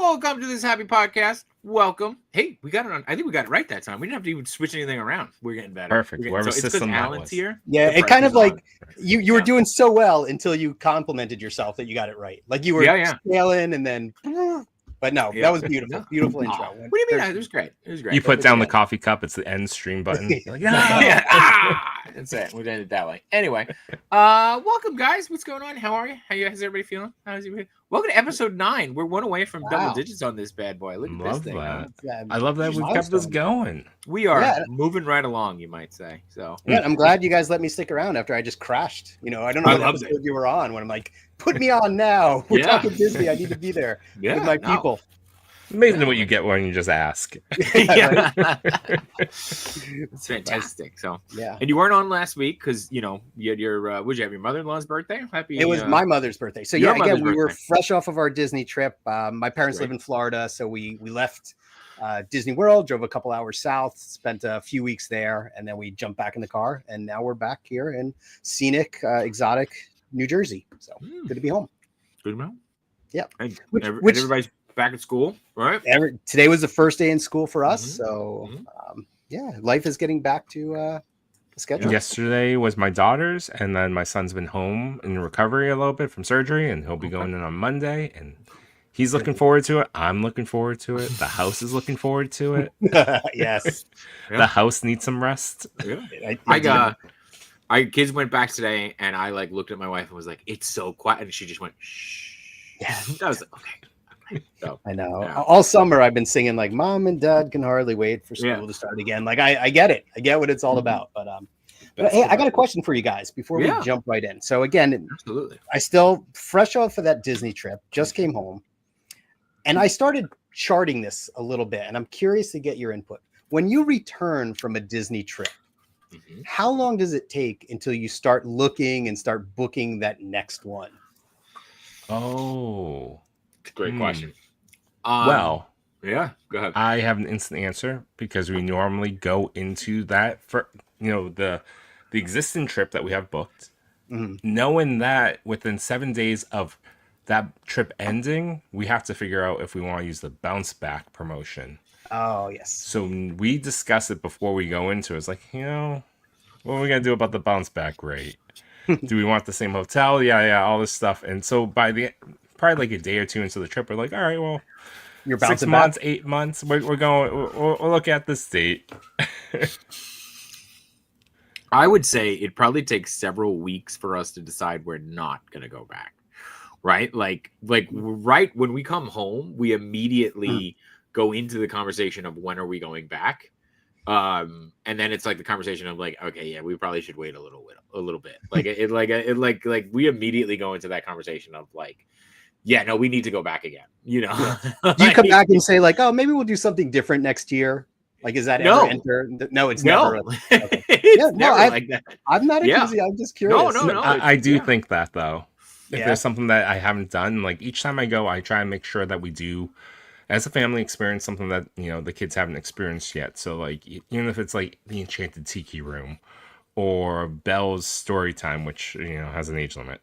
Welcome to this happy podcast. Welcome. Hey, we got it on. I think we got it right that time. We didn't have to even switch anything around. We're getting better. Perfect. Whatever system Alan's was. Here. Yeah, it kind of like you were doing so well until you complimented yourself that you got it right. Like you were scaling and then. But no, that was beautiful. Beautiful intro. What do you mean? It was great. It was great. You put down the coffee cup. It's the end stream button. You're like, that's it. We did it that way. Anyway, welcome guys. What's going on? How are you? How's everybody feeling? How's everybody? Welcome to episode 9. We're one away from double digits on this bad boy. Look at this thing. I love that we've kept this going. We are moving right along, you might say. So yeah, I'm glad you guys let me stick around after I just crashed. You know, I don't know what episode you were on when I'm like, put me on now. We're talking Disney. I need to be there with my people. Amazing what you get when you just ask. It's fantastic. So and you weren't on last week because you had your would you have your mother-in-law's birthday? It was my mother's birthday. So again, we were fresh off of our Disney trip. My parents live in Florida, so we left Disney World, drove a couple hours south, spent a few weeks there, and then we jumped back in the car, and now we're back here in scenic, exotic New Jersey. So good to be home. Good to be home. Yeah. And everybody's back at school, right? Today was the first day in school for us, so life is getting back to the schedule. Yesterday was my daughter's, and then my son's been home in recovery a little bit from surgery, and he'll be going in on Monday, and he's looking forward to it. I'm looking forward to it. The house is looking forward to it. Yes. The house needs some rest. Yeah. Kids went back today, and I looked at my wife and was like, "It's so quiet," and she just went, "Shh." Yeah, I was like, "Okay." So, I know. All summer I've been singing like "Mom and Dad can hardly wait for school to start again." Like I get it. I get what it's all about. But hey, I got a question for you guys before we jump right in. So again, absolutely. I still fresh off of that Disney trip, just came home, and I started charting this a little bit, and I'm curious to get your input. When you return from a Disney trip, how long does it take until you start looking and start booking that next one? Oh. Great question. Well, go ahead. I have an instant answer because we normally go into that for the existing trip that we have booked, knowing that within 7 days of that trip ending, we have to figure out if we want to use the bounce back promotion. Oh yes. So we discuss it before we go into it. It's like, what are we gonna do about the bounce back rate? Do we want the same hotel? Yeah, all this stuff. And so by probably like a day or two into the trip, we're like, all right, well, you're 6 months, 8 months. We're going. We'll look at this date. I would say it probably takes several weeks for us to decide we're not going to go back. Right, like right when we come home, we immediately go into the conversation of when are we going back, and then it's like the conversation of like, okay, yeah, we probably should wait a little bit. Like we immediately go into that conversation of like, yeah, no, we need to go back again. Do you come back and say like, oh, maybe we'll do something different next year? Like, is that ever enter? No, it's never. Okay. It's never like that. I'm not enthusiastic. I'm just curious. No. I do think that though. If there's something that I haven't done, like each time I go, I try and make sure that we do, as a family, experience something that the kids haven't experienced yet. So like, even if it's like the Enchanted Tiki Room, or Belle's story time, which has an age limit.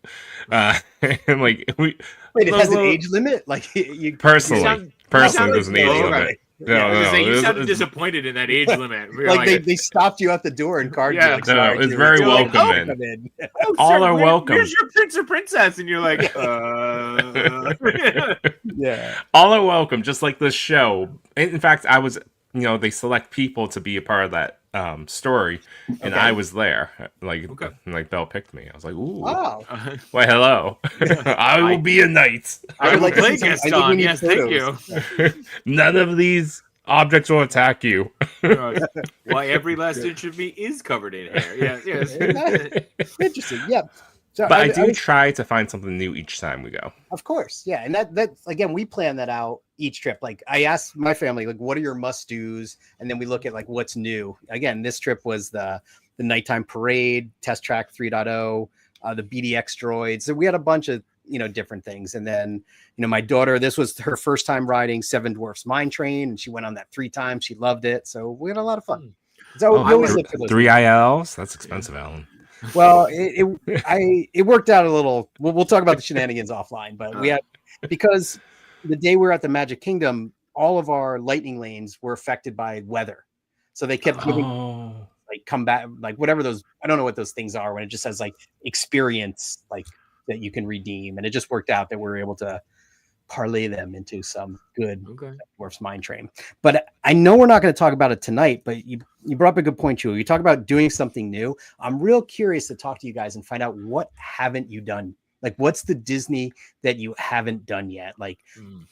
And like wait, it has an age limit? Like you personally, there's an age limit. Right. No. You sounded disappointed in that age limit. Like they stopped you at the door and carded you. Like, no, it's very welcoming. All are welcome. Where's your prince or princess? And you're like, yeah. All are welcome, just like this show. In fact, I was, they select people to be a part of that story, and I was there. Like Belle picked me. I was like, ooh, wow. Why, hello. I will be a knight. I would like to play Gaston. Yes, thank you. None of these objects will attack you. Why every last inch of me is covered in hair. Yes. Interesting. Yeah. So but I do try to find something new each time we go. Of course, yeah, and that again, we plan that out each trip. Like I asked my family, like, what are your must-dos, and then we look at like what's new. Again, this trip was the nighttime parade, Test Track 3.0, the BDX droids. So we had a bunch of different things, and then my daughter, this was her first time riding Seven Dwarfs Mine Train, and she went on that 3 times. She loved it, so we had a lot of fun. So we always look for those 3 ILs. That's expensive, Alan. Well, it worked out a little. We'll talk about the shenanigans offline, but we had because the day we were at the Magic Kingdom, all of our lightning lanes were affected by weather. So they kept giving like come back, like whatever those, I don't know what those things are when it just says like experience, like that you can redeem. And it just worked out that we were able to parlay them into some good Dwarf's Mine Train. But I know we're not going to talk about it tonight, but you brought up a good point, Chewie. You talk about doing something new. I'm real curious to talk to you guys and find out what haven't you done. Like, what's the Disney that you haven't done yet? Like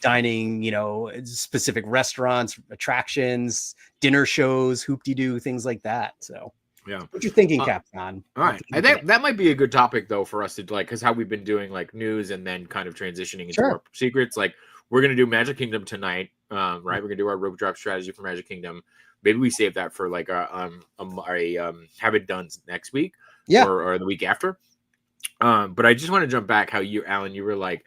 dining, you know, specific restaurants, attractions, dinner shows, hoop-de-doo, things like that. So yeah, what you thinking, Captain? All right, I think that might be a good topic though for us to like, because how we've been doing like news and then kind of transitioning into our secrets. Like, we're gonna do Magic Kingdom tonight, right? We're gonna do our rope drop strategy for Magic Kingdom. Maybe we save that for like a have it done next week, or the week after. But I just want to jump back how you, Alan, you were like,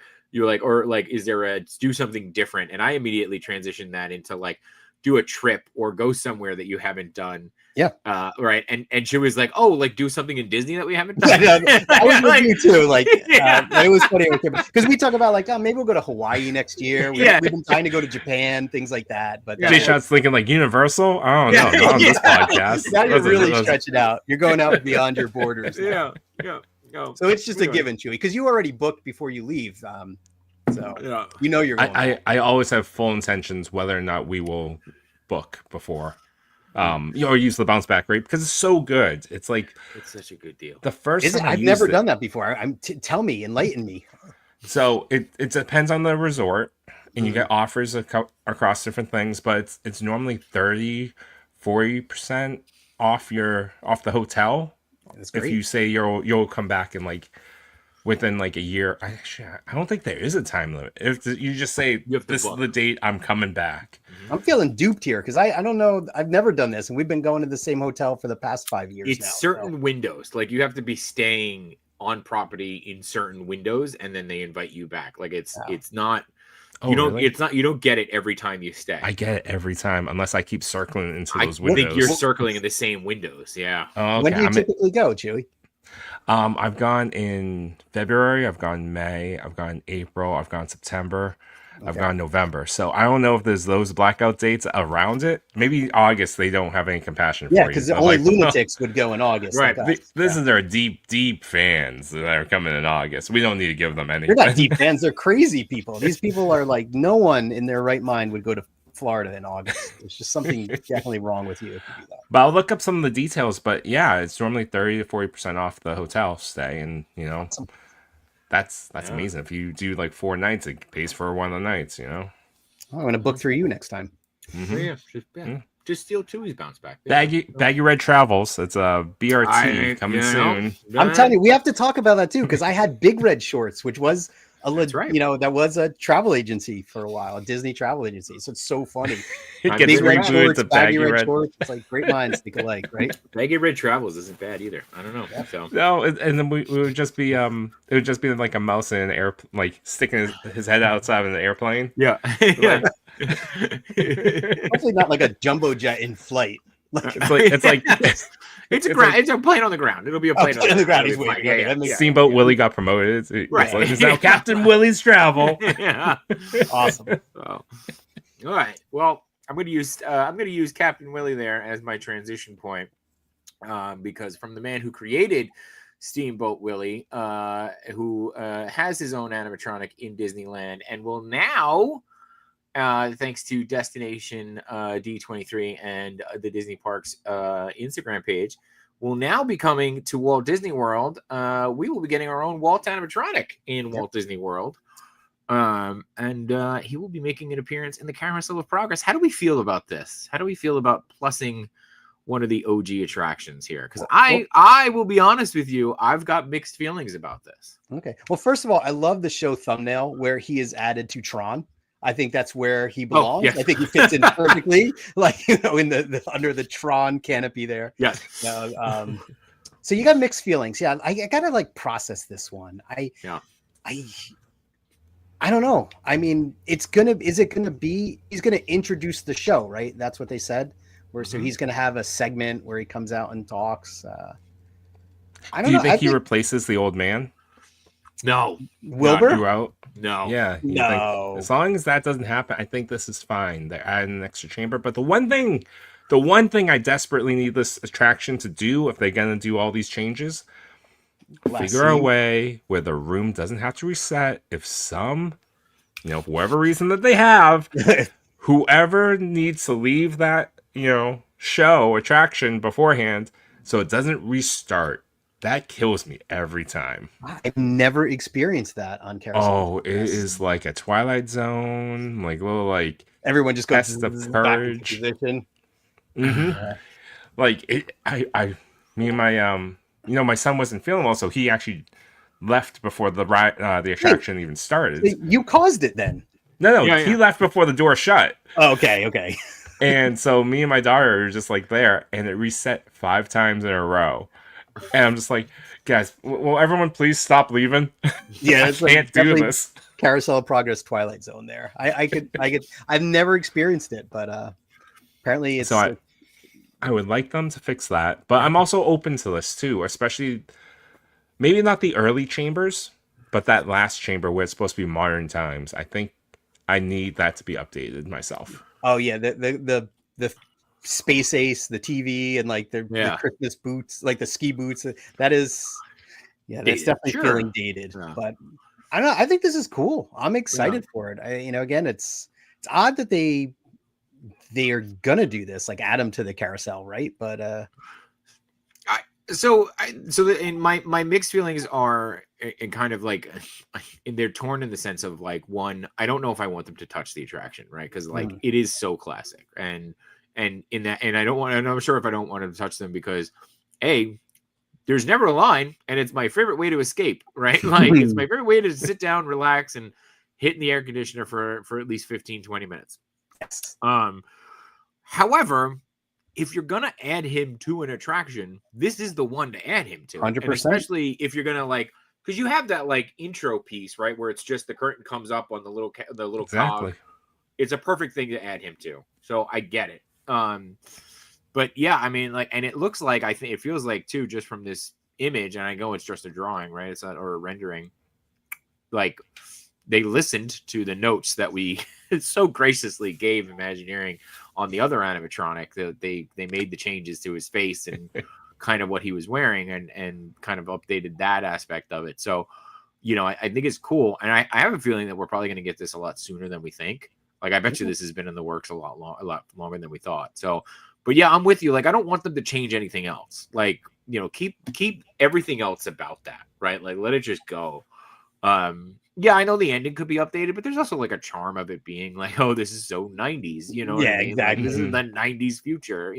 or like, is there a do something different? And I immediately transitioned that into like, do a trip or go somewhere that you haven't done. Yeah. Right. And she was like, oh, like do something in Disney that we haven't done. I was with you too. Like, it was funny because we talk about like, oh, maybe we'll go to Hawaii next year. We've been trying to go to Japan, things like that. But JShot's thinking like Universal. Oh no, not on this podcast. Now you're really stretching out. You're going out beyond your borders. Yeah. So it's just a given, Chewie, because you already booked before you leave. So you know you're going. I always have full intentions whether or not we will book before, or use the bounce back rate because it's so good. It's like it's such a good deal. The first time I've never done that before. Tell me, enlighten me. So it depends on the resort, and you get offers across different things, but it's normally 30-40% off the hotel. That's great. If you say you'll come back in like within like a year. I don't think there is a time limit. If you just say this is the date I'm coming back. I'm feeling duped here because I don't know. I've never done this, and we've been going to the same hotel for the past 5 years. It's certain windows. Like you have to be staying on property in certain windows, and then they invite you back. Like it's not. You don't. Really? It's not. You don't get it every time you stay. I get it every time, unless I keep circling into those windows. I think you're circling in the same windows. Yeah. Oh, okay. When do you typically go, Chewie? I've gone in February. I've gone May. I've gone April. I've gone September. I've gone November. So I don't know if there's those blackout dates around it. Maybe August. They don't have any compassion for you. Yeah, because only lunatics would go in August. Right. This is their deep fans that are coming in August. We don't need to give them anything. They're not deep fans. They're crazy people. These people are like, no one in their right mind would go to Florida in August. There's just something definitely wrong with you if you do that. But I'll look up some of the details. But yeah, it's normally 30-40% off the hotel stay, and awesome. That's amazing. If you do like 4 nights, it pays for one of the nights. I'm going to book through you next time. Mm-hmm. Just steal Chewie's bounce back. Baggy Red Travels. It's a BRT coming soon. I'm telling you, we have to talk about that too because I had Big Red Shorts, which was that was a travel agency for a while, a Disney travel agency. So it's so funny. It gets rebooted to Baggy Red Shorts. It's like great minds think alike, right? Baggy Red Travels isn't bad either. I don't know. Yeah. So. No, and then we would just be it would just be like a mouse in an air, like sticking his head outside of an airplane. Yeah. Hopefully not like a jumbo jet in flight. It's like it's a plane on the ground. It'll be a plane on the ground. He's waiting. Steamboat Willie got promoted. It's now Captain Willie's Travel. Yeah. Awesome. All right. Well, I'm going to use Captain Willie there as my transition point, because from the man who created Steamboat Willie, who has his own animatronic in Disneyland and will now, thanks to Destination D23 and the Disney Parks Instagram page, will now be coming to Walt Disney World. We will be getting our own Walt animatronic in Walt Disney World. And he will be making an appearance in the Carousel of Progress. How do we feel about this? How do we feel about plussing one of the OG attractions here? Because I will be honest with you, I've got mixed feelings about this. Okay. Well, first of all, I love the show thumbnail where he is added to Tron. I think that's where he belongs. I think he fits in perfectly, like in the under the Tron canopy there. Yes. So you got mixed feelings. Yeah, I gotta like process this one. I don't know. I mean, he's gonna introduce the show, right? That's what they said. So he's gonna have a segment where he comes out and talks. Do you think he replaces the old man? No, Wilbur? throughout. no. Yeah, you think No. as long as that doesn't happen, I think this is fine. They're adding an extra chamber, but the one thing I desperately need this attraction to do, if they're gonna do all these changes, figure a way where the room doesn't have to reset. If for whatever reason that they have, whoever needs to leave that, show attraction beforehand, so it doesn't restart. That kills me every time. I've never experienced that on Carousel. Oh, it is like a Twilight Zone, like little like Everyone just goes test of back into courage. position. Like it, me and my son wasn't feeling well, so he actually left before the attraction even started. You caused it then. No, Yeah, he left before the door shut. Oh, okay. And so me and my daughter are just like there, and it reset 5 times in a row. And I'm just like, guys, will everyone please stop leaving? Yeah, I it's can't do this. Carousel of Progress Twilight Zone there. I could I've never experienced it, but apparently it's So I would like them to fix that, but I'm also open to this too, especially maybe not the early chambers, but that last chamber where it's supposed to be modern times. I think I need that to be updated myself. oh yeah, the Space Ace, the TV, and like the Christmas boots, like the ski boots. That is, that's definitely feeling dated. Yeah. But I don't know. I think this is cool. I'm excited for it. Again, it's odd that they are gonna do this, like add them to the carousel, right? But my mixed feelings are in kind of like, they're torn in the sense of like, one, I don't know if I want them to touch the attraction, right? Because like it is so classic, and in that, and I'm sure if I don't want them to touch them because there's never a line, and it's my favorite way to escape, right? Like it's my favorite way to sit down, relax, and hit in the air conditioner for at least 15-20 minutes. yes. However, if you're gonna add him to an attraction, this is the one to add him to. 100%. And especially if you're gonna like, because you have that like intro piece, right, where it's just the curtain comes up on the little Exactly. cog. It's a perfect thing to add him to. So I get it. But yeah, I mean, like, and it looks like, I think it feels like too, just from this image, and I know it's just a drawing, right? It's not, or a rendering. Like they listened to the notes that we so graciously gave Imagineering on the other animatronic. That they made the changes to his face and kind of what he was wearing, and kind of updated that aspect of it. So, I think it's cool, and I have a feeling that we're probably going to get this a lot sooner than we think. Like I bet you this has been in the works a lot longer than we thought. So, but yeah, I'm with you. Like I don't want them to change anything else. Like keep everything else about that, right? Like let it just go. Yeah, I know the ending could be updated, but there's also like a charm of it being like, oh, this is so 90s, what I mean? Exactly. Like, this is the 90s future,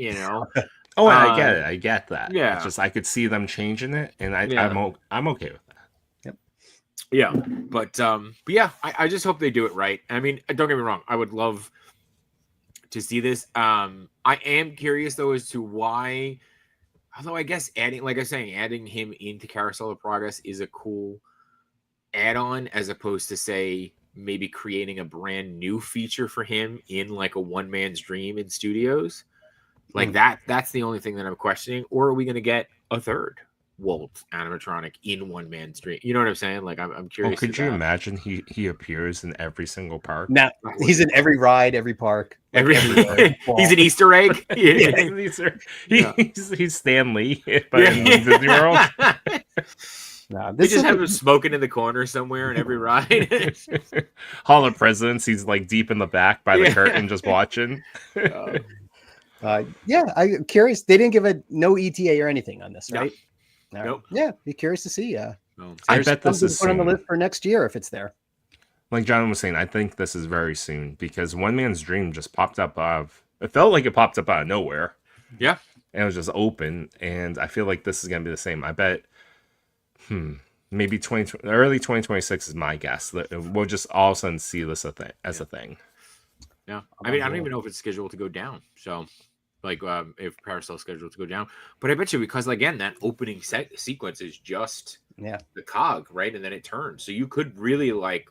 Oh, I get it. I get that. Yeah. It's just I could see them changing it, and I'm okay with that. Yeah, but yeah, I just hope they do it right. I mean, don't get me wrong, I would love to see this. I am curious though as to why, although I guess adding him into Carousel of Progress is a cool add-on, as opposed to say maybe creating a brand new feature for him in like a one man's dream in studios. Like that's the only thing that I'm questioning. Or are we going to get a third Walt animatronic in one man's dream? You know what I'm saying? Like I'm curious. Oh, could you imagine he appears in every single park? Now he's in every ride, every park, everywhere. He's an Easter egg. He's Stan Lee, but in Disney World. No, they just have him smoking in the corner somewhere in every ride. Hall of Presidents, he's like deep in the back by the curtain just watching. Yeah, I'm curious. They didn't give no ETA or anything on this, right? No. Nope. Yeah, be curious to see. I bet this is put on the list for next year if it's there. Like John was saying, I think this is very soon because One Man's Dream just popped up it felt like it popped up out of nowhere. Yeah. And it was just open, and I feel like this is going to be the same. I bet maybe early 2026 is my guess. We'll just all of a sudden see this as a thing. Yeah, I mean, I don't even know if it's scheduled to go down. So, like, if Carousel's scheduled to go down, but I bet you because again, that opening sequence is just the cog, right, and then it turns. So you could really like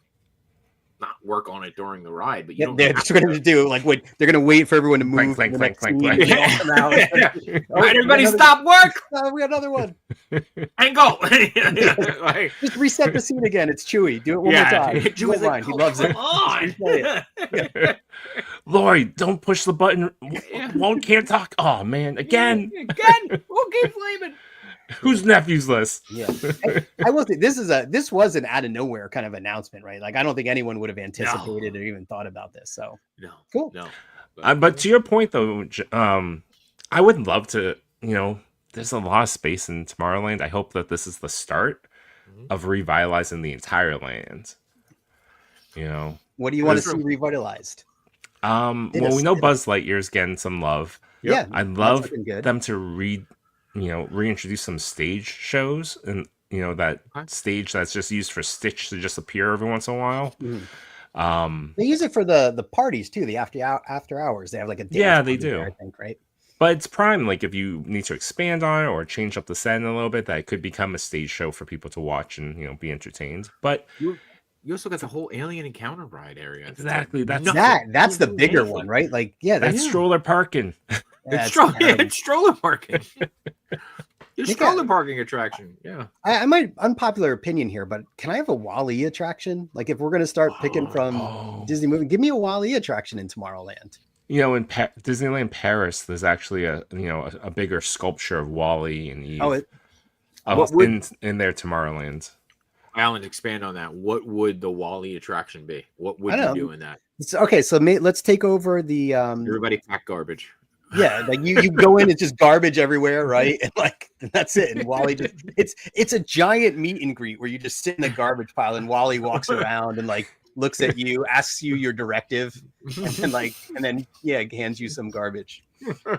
not work on it during the ride, but you don't. They're just going to do like what they're going to wait for everyone to move. Clank, to the clank, next clank, scene, clank, and they all come out. All right, everybody, stop work We got another one. and go. Like, Just reset the scene again. It's Chewie. Do it one more time. Chewie's like, He loves it. come on. Lloyd, don't push the button. Walt can't talk. Oh man, again. We'll keep flaming. Whose nephew's this? Yeah, I will say this was an out of nowhere kind of announcement, right? Like I don't think anyone would have anticipated or even thought about this. So No, cool. No, but to your point though, I would love to. There's a lot of space in Tomorrowland. I hope that this is the start of revitalizing the entire land. What do you want to see revitalized? Well, we know Buzz Lightyear's getting some love. Yeah, I'd love them to reintroduce some stage shows, and that stage that's just used for Stitch to just appear every once in a while. They use it for the parties too, the after hours. They have like a dance they do there, I think, right? But it's prime, like if you need to expand on it or change up the setting a little bit, that could become a stage show for people to watch and be entertained. But you also got the whole Alien Encounter ride area. Exactly. That's the bigger one, right? Like, that's stroller parking. It's stroller parking. It's stroller parking attraction. Yeah. I might unpopular opinion here, but can I have a Wall-E attraction? Like, if we're going to start picking from Disney movie, give me a Wall-E attraction in Tomorrowland. In Disneyland Paris, there's actually a bigger sculpture of Wall-E and Eve. In their Tomorrowland. Alan, expand on that. What would the Wall-E attraction be? What would you do in that? Okay, so let's take over the everybody pack garbage. Yeah, like you go in, it's just garbage everywhere, right? And that's it. And Wall-E it's a giant meet and greet where you just sit in the garbage pile and Wall-E walks around and like looks at you, asks you your directive, and then hands you some garbage.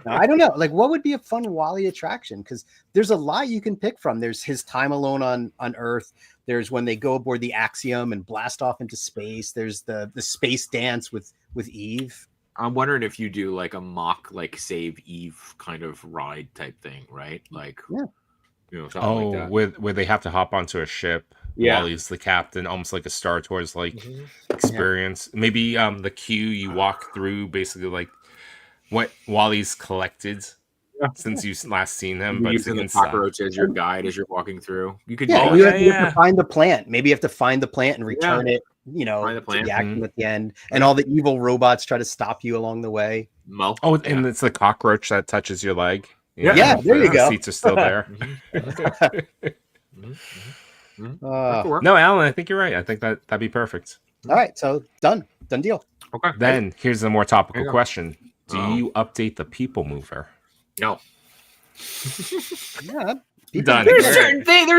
Now, I don't know, like what would be a fun Wall-E attraction? Because there's a lot you can pick from. There's his time alone on Earth. There's when they go aboard the Axiom and blast off into space. There's the space dance with Eve. I'm wondering if you do like a mock Save Eve kind of ride type thing, right? Like something like that. Where they have to hop onto a ship. Yeah. Wally's the captain, almost like a Star Tours experience. Yeah. Maybe the queue you walk through, basically like what Wally's collected since you've last seen him. But using the cockroach as your guide as you're walking through. You could you have to find the plant. Maybe you have to find the plant and return it. Find the plant. To the action at the end, and all the evil robots try to stop you along the way. And it's the cockroach that touches your leg. Yeah, there you go. The seats are still there. No, Alan, I think you're right. I think that'd be perfect. All right, so done deal. Okay. Then here's a more topical question: do you update the People Mover? No. Yeah. Done. There's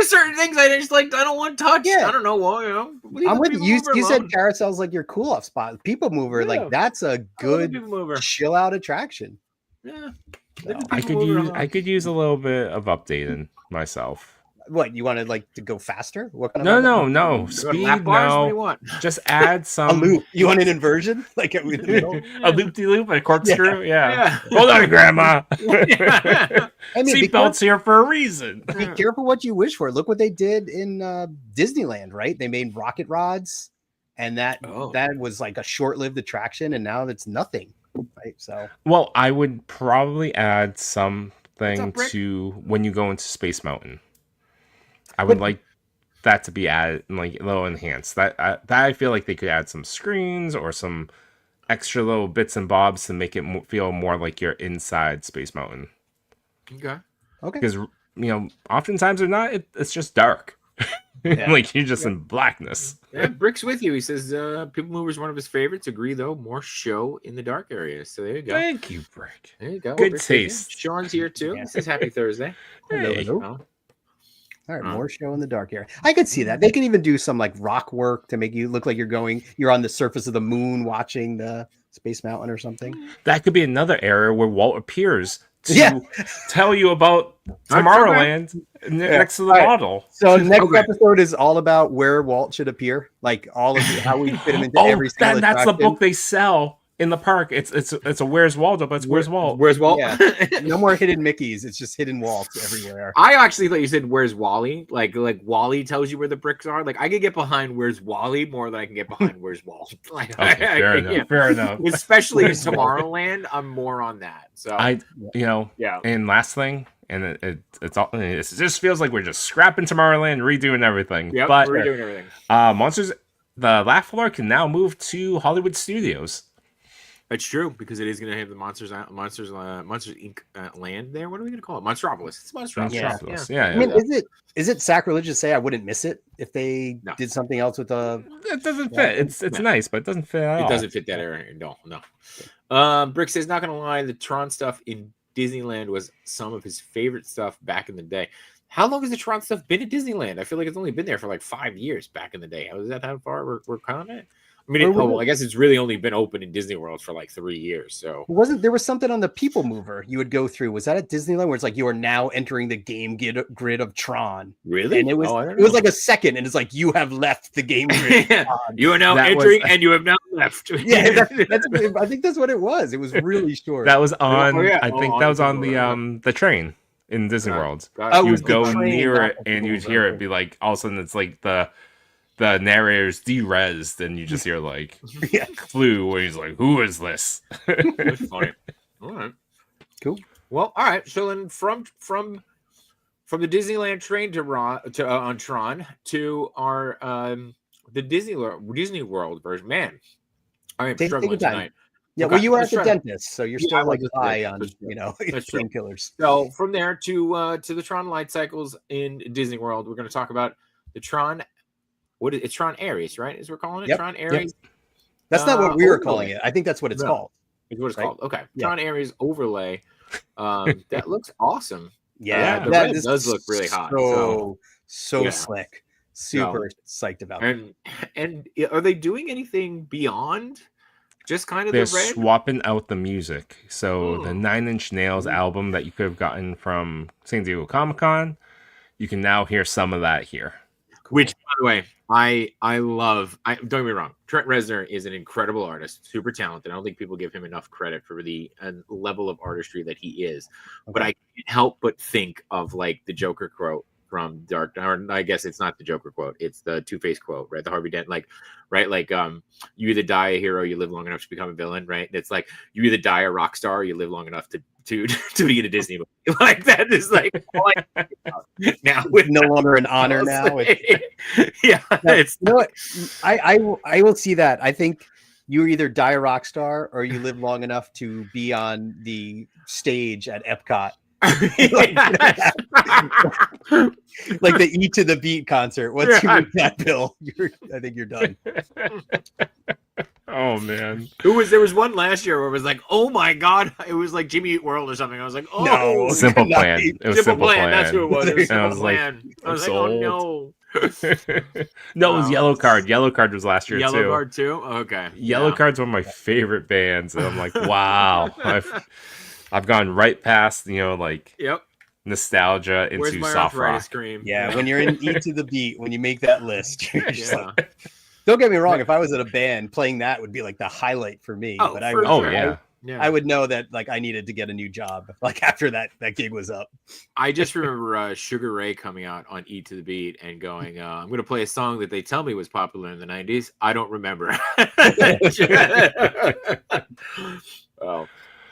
certain things I just I don't want to touch. Yeah. I don't know why. I'm with you. You said carousels like your cool off spot. People Mover, that's a good chill out attraction. Yeah. I could use a little bit of updating myself. What you wanted to go faster? What kind of no speed? Lap bars? What do you want? Just add some a loop. You want an inversion? Like a loop-de-loop, a corkscrew? Yeah. Hold on, Grandma. Seatbelts here for a reason. Be careful what you wish for. Look what they did in Disneyland, right? They made rocket rods, and that was like a short-lived attraction, and now it's nothing. Right. So well, I would probably add something to when you go into Space Mountain. I would like that to be added, a little enhanced. That I feel like they could add some screens or some extra little bits and bobs to make it feel more like you're inside Space Mountain. Okay. Because oftentimes they're not. It's just dark. Yeah. You're just in blackness. Yeah, Brick's with you. He says People Mover is one of his favorites. Agree though, more show in the dark areas. So there you go. Thank you, Brick. There you go. Good Brick's taste. Sean's here too. He says happy Thursday. Hey. All right, more show in the dark area. I could see that. They could even do some rock work to make you look like you're on the surface of the moon watching the Space Mountain or something. That could be another area where Walt appears to tell you about Tomorrowland next to the model. So next episode is all about where Walt should appear, all of how we fit him into every single that's the book they sell in the park, it's a Where's Waldo, but it's Where's Walt? Where's Walt? Yeah. No more hidden Mickeys. It's just hidden Walt's everywhere. I actually thought you said Where's Wally? Like Wally tells you where the bricks are. Like I could get behind Where's Wally more than I can get behind Where's Walt. Like Okay, fair enough. yeah. Fair enough. Especially in Tomorrowland, I'm more on that. So yeah. And last thing, and it just feels like we're just scrapping Tomorrowland, redoing everything. Yep, but we're doing everything. Monsters, the Laugh Floor can now move to Hollywood Studios. It's true because it is going to have the Monsters Inc. Land there. What are we going to call it? Monstropolis. It's Monstropolis. Yeah. I mean, is it sacrilegious to say I wouldn't miss it if they did something else with the? It doesn't fit. It's nice, but it doesn't fit at all. It doesn't fit that area. No. Brick says, not going to lie, the Tron stuff in Disneyland was some of his favorite stuff back in the day. How long has the Tron stuff been at Disneyland? I feel like it's only been there for like 5 years back in the day. Was that how far we're counting it? I mean, I guess it's really only been open in Disney World for like 3 years. So there was something on the People Mover you would go through? Was that at Disneyland where it's like you are now entering the game grid of Tron? Really? And it was like a second, and it's like you have left the game grid. You are now entering, and you have now left. Yeah, I think that's what it was. It was really short. That was on. I think that was on the train in Disney World. You would go near it, and you'd hear it be like all of a sudden it's like the narrator's de-resed, and you just hear like Clue, where he's like, "Who is this?" That's funny. All right, cool. Well, all right. So then, from the Disneyland train to on Tron to our the Disney World version. Man, I am struggling tonight. Yeah, well, you are at the dentist, so you're still like high on painkillers. So from there to the Tron Light Cycles in Disney World, we're going to talk about the Tron. It's Tron Aries, right? Is we're calling it Tron Aries? Yep. That's not what we were calling it. I think that's what it's called. It's what it's called. Okay, Tron Aries overlay. That looks awesome. Yeah, the red does look really hot. So slick. Super psyched about it. And are they doing anything beyond just kind of They're the red? swapping out the music. So the 9 Inch Nails album that you could have gotten from San Diego Comic-Con, you can now hear some of that here. Which, by the way, I love. Don't get me wrong. Trent Reznor is an incredible artist, super talented. I don't think people give him enough credit for the level of artistry that he is. Okay. But I can't help but think of like the Joker quote from Dark. Or I guess it's not the Joker quote. It's the Two-Face quote, right? The Harvey Dent, you either die a hero, you live long enough to become a villain, right? And it's like you either die a rock star, or you live long enough to be in a Disney movie. Like that is like now with no longer an honor now. It's you know what? I will see that. I think you either die a rock star or you live long enough to be on the stage at Epcot. Like the E to the Beat concert. Once you make that bill, I think you're done. Oh man, there was one last year where it was like, oh my god, it was like Jimmy Eat World or something. I was like, oh no, Simple Plan. It was Simple Plan. That's who it was. It was I was Plan. I was like, oh no. No, it was Yellow Card. Yellow Card was last year. Yellow Card too. Okay. Yellow Card's one of my favorite bands, and I'm like, wow, I've gone right past nostalgia into soft rock. Cream? Yeah, when you're in E to the Beat, when you make that list, you're just like, don't get me wrong. If I was in a band, playing that would be like the highlight for me. Oh, but I would know that like I needed to get a new job like after that gig was up. I just remember Sugar Ray coming out on E to the Beat and going, I'm going to play a song that they tell me was popular in the 90s. I don't remember.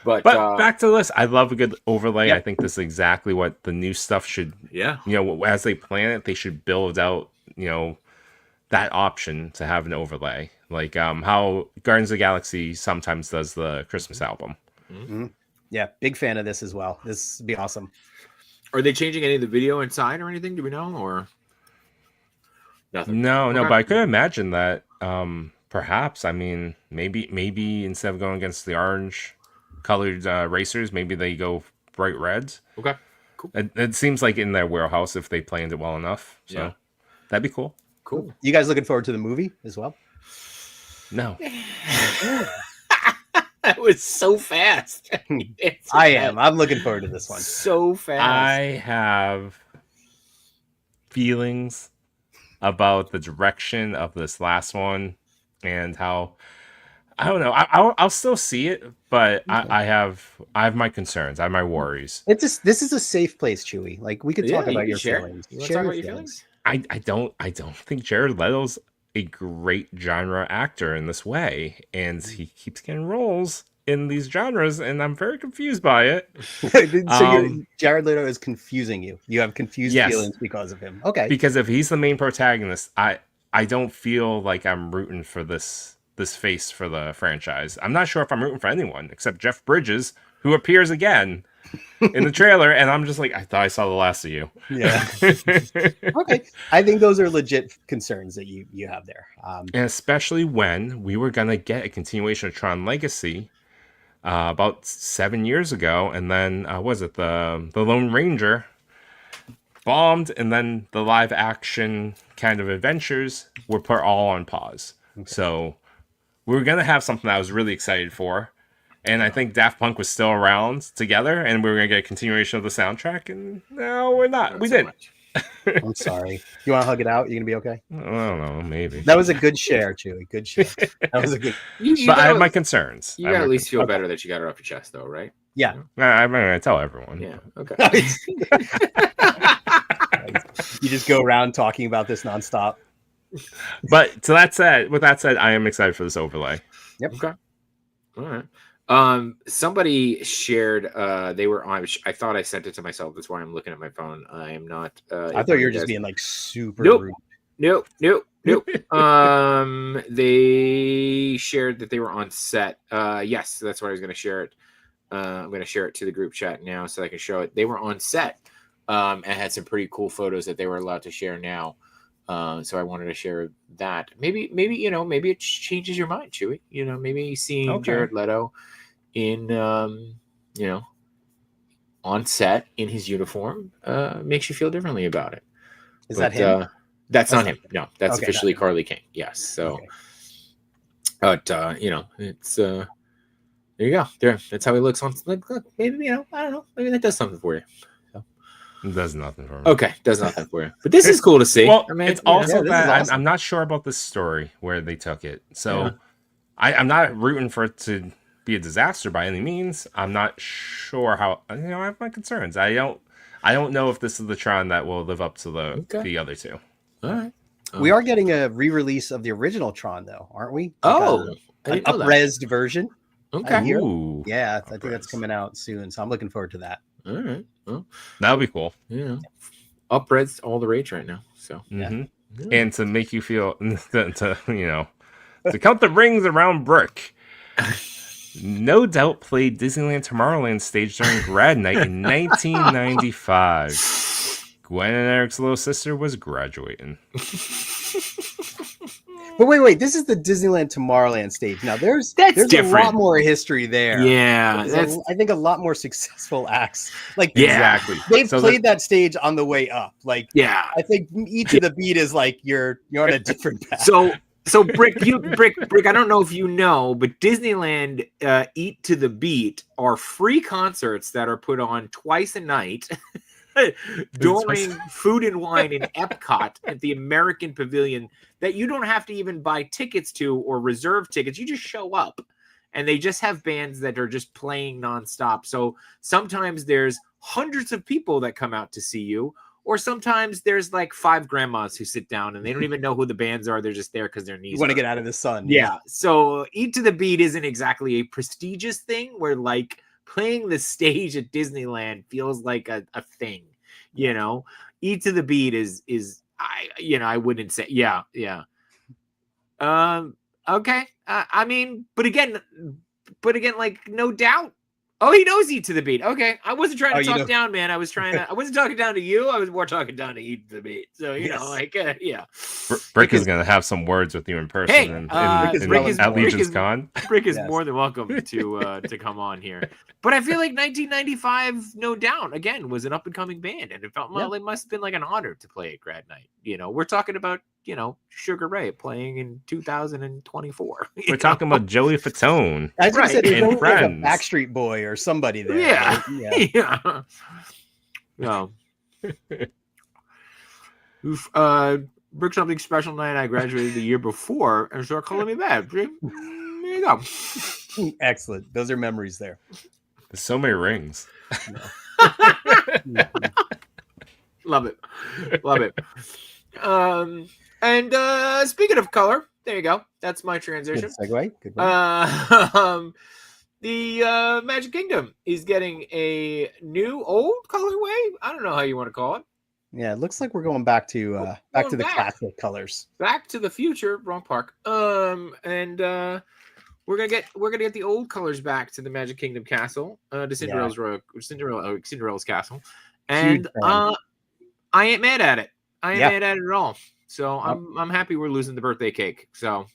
But back to the list. I love a good overlay. I think this is exactly what the new stuff should. Yeah. As they plan it, they should build out. That option to have an overlay, like how Guardians of the Galaxy sometimes does the Christmas album. Mm-hmm. Yeah, big fan of this as well. This would be awesome. Are they changing any of the video inside or anything? Do we know or nothing? No, but I could imagine that. Perhaps, I mean, maybe instead of going against the orange colored racers, maybe they go bright reds. Okay, cool. It seems like in their warehouse if they planned it well enough. So that'd be cool. Cool. You guys looking forward to the movie as well? No. That was so fast. I am. I'm looking forward to this one. So fast. I have feelings about the direction of this last one and how I don't know. I'll still see it, but I have my concerns. I have my worries. This is a safe place, Chewy. Like we could talk about your feelings. You want to talk about your feelings? I don't think Jared Leto's a great genre actor in this way, and he keeps getting roles in these genres, and I'm very confused by it. So Jared Leto is confusing you. You have confused feelings because of him. Okay. Because if he's the main protagonist, I don't feel like I'm rooting for this face for the franchise. I'm not sure if I'm rooting for anyone except Jeff Bridges, who appears again in the trailer, and I'm just like, I thought I saw the last of you. Yeah. Okay. I think those are legit concerns that you have there. And especially when we were gonna get a continuation of Tron Legacy about 7 years ago, and then was it the Lone Ranger bombed, and then the live action kind of adventures were put all on pause. Okay. So we were gonna have something that I was really excited for. And I think Daft Punk was still around together, and we were going to get a continuation of the soundtrack, and no, we're not. We didn't. I'm sorry. You want to hug it out? You going to be okay? I don't know. Maybe. That was a good share, Chewy. Good share. That was a good... But I have my concerns. You got to at least feel better that you got it off your chest, though, right? Yeah. I'm going to tell everyone. Yeah. Okay. You just go around talking about this nonstop. But with that said, I am excited for this overlay. Yep. Okay. All right. Somebody shared, they were on, I thought I sent it to myself. That's why I'm looking at my phone. I am not, I thought you were just being like super rude. Nope. They shared that they were on set. Yes, that's why I was going to share it. I'm going to share it to the group chat now so I can show it. They were on set, and had some pretty cool photos that they were allowed to share now. So I wanted to share that. Maybe it changes your mind, Chewy. Maybe seeing Jared Leto in, on set in his uniform makes you feel differently about it. Is that him? That's not him. No, that's officially Carly King. Yes. So, but it's there you go. There. That's how he looks on. Look, maybe I don't know. Maybe that does something for you. It does nothing for me. Okay, does nothing for you. But this is cool to see. Well, it's also that awesome. I'm not sure about this story where they took it. So I'm not rooting for it to be a disaster by any means. I'm not sure how. I have my concerns. I don't know if this is the Tron that will live up to the other two. All right. We are getting a re-release of the original Tron, though, aren't we? An up-resed version. Okay. Yeah, I think that's coming out soon. So I'm looking forward to that. All right. Well, that'll be cool. Upred's all the rage right now. So and to make you feel to count the rings around Brooke. No Doubt played Disneyland Tomorrowland stage during grad night in 1995. Gwen and Eric's little sister was graduating. But wait, this is the Disneyland Tomorrowland stage. Now there's different. A lot more history there. Yeah, I think a lot more successful acts. Exactly. They've played that stage on the way up. I think each of the beat is like you're on a different path. So Brick, I don't know if you know, but Disneyland Eat to the Beat are free concerts that are put on twice a night during Food and Wine in Epcot at the American Pavilion that you don't have to even buy tickets to or reserve tickets. You just show up and they just have bands that are just playing nonstop. So sometimes there's hundreds of people that come out to see you, or sometimes there's like 5 grandmas who sit down and they don't even know who the bands are. They're just there because their knees want to get out of the sun. Yeah. So Eat to the Beat isn't exactly a prestigious thing where like playing the stage at Disneyland feels like a thing, Eat to the Beat is I wouldn't say okay. I mean, but again, like No Doubt. Oh, he knows Eat to the Beat. Okay, I wasn't trying to talk down, man. I wasn't talking down to you. I was more talking down to Eat to the Beat. So Brick is gonna have some words with you in person. Hey, at Legion's Con. Brick is more than welcome to come on here. But I feel like 1995, No Doubt, again, was an up and coming band, and it felt like it must have been like an honor to play at grad night. We're talking about Sugar Ray playing in 2024. We're talking about Joey Fatone. As you said, there's like a Backstreet Boy or somebody there. Yeah. Right? Yeah. No. Brick Something Special Night. I graduated the year before and started calling me back. There you go. Excellent. Those are memories there. There's so many rings. Love it. Love it. And speaking of color, there you go. That's my transition. Good segue. Good one. The Magic Kingdom is getting a new old colorway. I don't know how you want to call it. Yeah, it looks like we're going back to the classic colors. Back to the future, wrong park. And we're gonna get the old colors back to the Magic Kingdom castle, to Cinderella's castle. And I ain't mad at it. I ain't mad at it at all. So I'm happy we're losing the birthday cake. So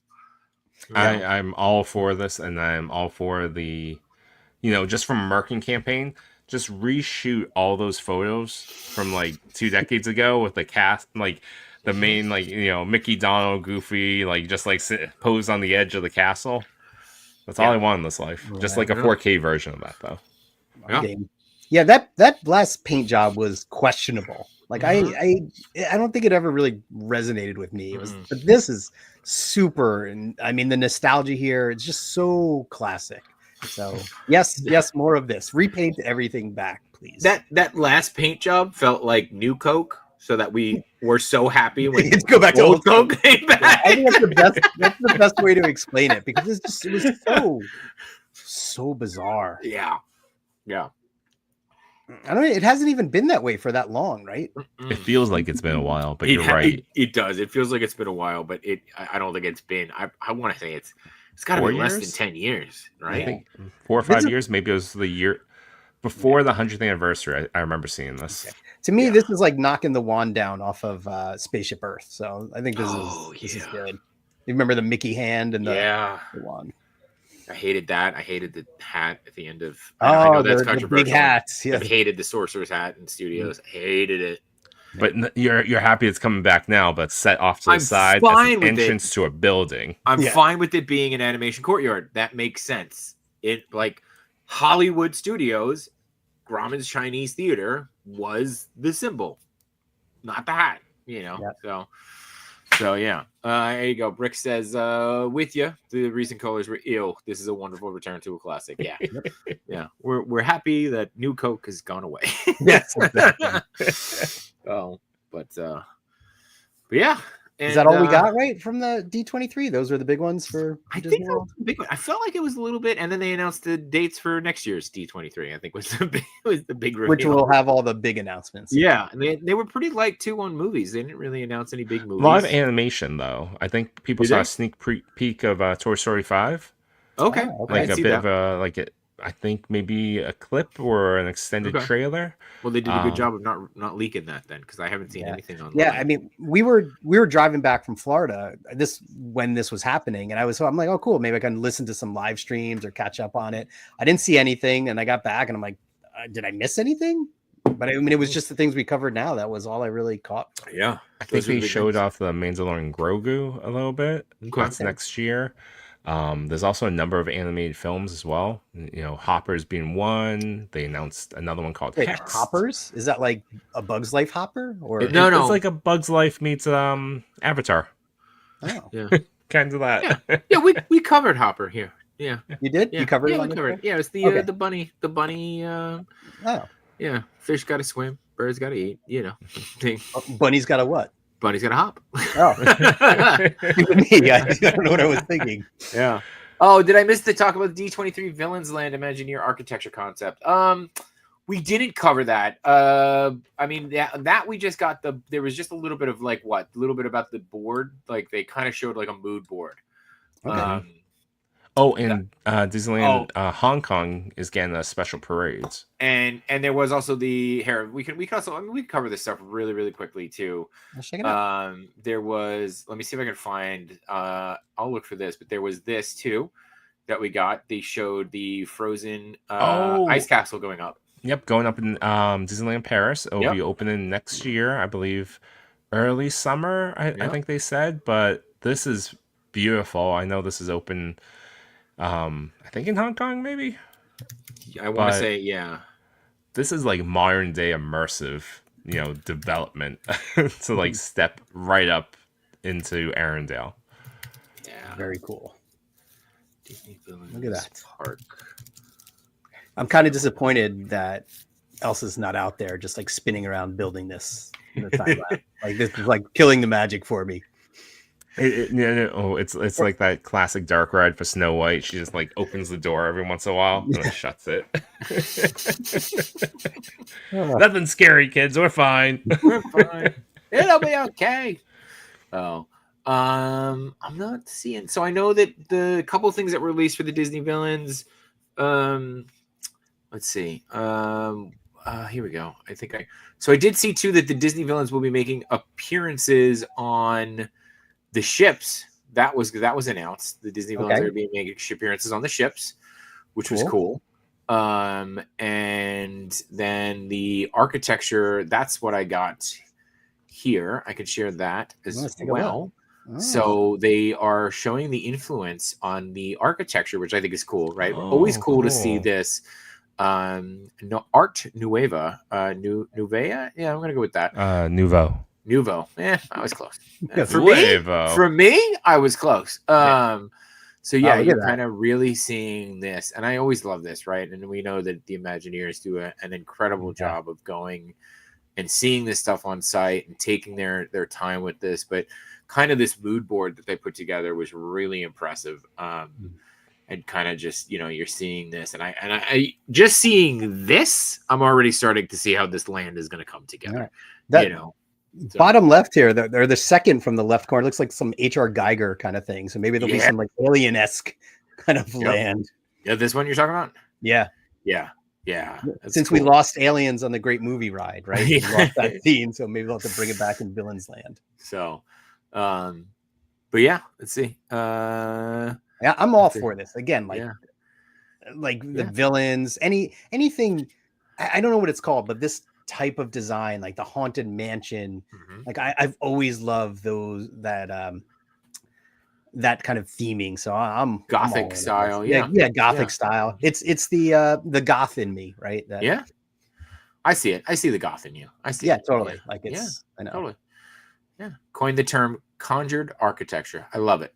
I'm all for this, and I'm all for the, just from a marketing campaign, just reshoot all those photos from like 2 decades ago with the cast, like the main, like, Mickey, Donald, Goofy, like just like posed on the edge of the castle. That's all I want in this life. Just like a 4K version of that, though. Yeah, that last paint job was questionable. Like I don't think it ever really resonated with me. It was, but this is super, and I mean the nostalgia here. It's just so classic. So yes, more of this. Repaint everything back, please. That last paint job felt like new Coke, so that we were so happy when let's go back to old Coke came back. Yeah, I think that's the best way to explain it, because it was so bizarre. Yeah. I don't know. It hasn't even been that way for that long, right? It feels like it's been a while, but you're right. It does. It feels like it's been a while, but I don't think it's been. I want to say it's got to be less than 10 years, right? I think 4 or 5 years. Maybe it was the year before the 100th anniversary. I remember seeing this. Okay. To me, this is like knocking the wand down off of Spaceship Earth. So I think this is good. You remember the Mickey hand and the wand? I hated that. I hated the hat at the end of. I know that's controversial. The big hats. Yeah. I hated the sorcerer's hat in studios. I hated it. But you're happy it's coming back now, but set off to the side as an entrance to a building. I'm fine with it being an animation courtyard. That makes sense. It, like Hollywood Studios, Grauman's Chinese Theater was the symbol, not the hat. So yeah. There you go. Brick says, with you. The recent colors were ill. This is a wonderful return to a classic. Yeah. Yeah. We're happy that new Coke has gone away. Yes. Exactly. But yeah. And, is that all we got right from the D23? Those were the big ones for Disney World? Big one. I felt like it was a little bit, and then they announced the dates for next year's D23. I think was the big reveal. Which will have all the big announcements. Yeah, and they were pretty light too on movies. They didn't really announce any big movies. A lot of animation though. I think people saw a sneak peek of Toy Story 5. Okay, like a bit of a I think maybe a clip or an extended trailer. Well, they did a good job of not leaking that then, because I haven't seen anything on. Yeah, I mean, we were driving back from Florida when this was happening, and I'm like, oh, cool, maybe I can listen to some live streams or catch up on it. I didn't see anything, and I got back, and I'm like, did I miss anything? But I mean, it was just the things we covered now. That was all I really caught. Yeah, I think they showed off the Mandalorian Grogu a little bit. That's next year. There's also a number of animated films as well. Hoppers being one. They announced another one called Hex. Hoppers? Is that like a Bug's Life Hopper? Or no, it's like a Bug's Life meets Avatar. Oh, yeah, kind of that. Yeah, we covered Hopper here. Yeah, you did. Yeah. You covered it. We covered. Yeah, it's the bunny. The bunny. Yeah, fish got to swim. Birds got to eat. Thing. Bunny's got a what? Bunny's got to hop. Oh, I don't know what I was thinking. Yeah. Oh, did I miss the talk about the D23 Villains Land Imagineer architecture concept? We didn't cover that. I mean, that we just got there was just a little bit of a little bit about the board. Like they kind of showed like a mood board. Okay. Disneyland Hong Kong is getting a special parades, and there was also the hair. We can also we cover this stuff really really quickly too. Let's check it out. There was, let me see if I can find. I'll look for this, but there was this too that we got. They showed the Frozen ice castle going up. Yep, going up in Disneyland Paris. It'll be opening next year, I believe, early summer. I think they said, but this is beautiful. I know this is open. I think in Hong Kong, maybe. I want to say, yeah. This is like modern day immersive, development to like step right up into Arendelle. Yeah, very cool. Disney Villains Look at that. Park. I'm kind of disappointed that Elsa's not out there just like spinning around building this in the time lapse. Like this is like killing the magic for me. It's like that classic dark ride for Snow White. She just like opens the door every once in a while and then shuts it. Nothing scary, kids. We're fine. We're fine. It'll be okay. Oh, I'm not seeing. So I know that the couple of things that were released for the Disney villains. Let's see. Here we go. So I did see too that the Disney villains will be making appearances on the ships. That was announced. The Disney villains are being making appearances on the ships, which was cool. And then the architecture, that's what I got here. I could share that as well. Oh. So they are showing the influence on the architecture, which I think is cool, right? Always cool to see this. Art Nueva, Nuvea. Yeah, I'm gonna go with that. Nouveau. Yeah, I was close. For me, I was close. So yeah, you're kind of really seeing this, and I always love this, right? And we know that the Imagineers do an incredible job of going and seeing this stuff on site and taking their time with this. But kind of this mood board that they put together was really impressive. And kind of just, you're seeing this, and I just seeing this, I'm already starting to see how this land is going to come together. Bottom left here, they're the second from the left corner. Looks like some H.R. Geiger kind of thing. So maybe there'll be some like alien-esque kind of land. Yeah, this one you're talking about? Yeah. Since we lost aliens on the Great Movie Ride, right? We lost that scene, so maybe they'll have to bring it back in Villains Land. So, but yeah, let's see. Yeah, I'm all for this. Again, like the villains, anything. I don't know what it's called, but this type of design, like the haunted mansion, like I've always loved those that kind of theming. So I'm Gothic style, Gothic style. It's the goth in me, right? I see it. I see the goth in you. I see. Yeah, totally. Like it's. I know. Totally. Yeah, coined the term conjured architecture. I love it.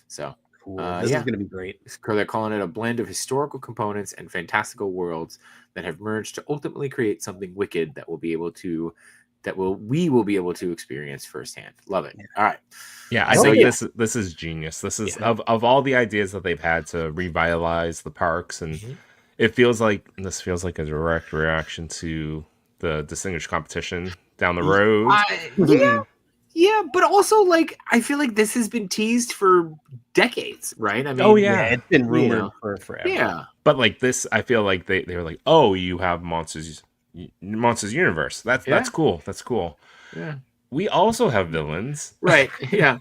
So cool. This is going to be great. They're calling it a blend of historical components and fantastical worlds that have merged to ultimately create something wicked that we will be able to experience firsthand. Love it. All right. Yeah, I think this is genius. This is of all the ideas that they've had to revitalize the parks, and it feels like a direct reaction to the distinguished competition down the road. Yeah, but also, like, I feel like this has been teased for decades, right? I mean, it's been rumored for forever. Yeah, but like this, I feel like they were like, oh, you have Monsters Universe. That's cool. That's cool. Yeah. We also have villains, right? Yeah,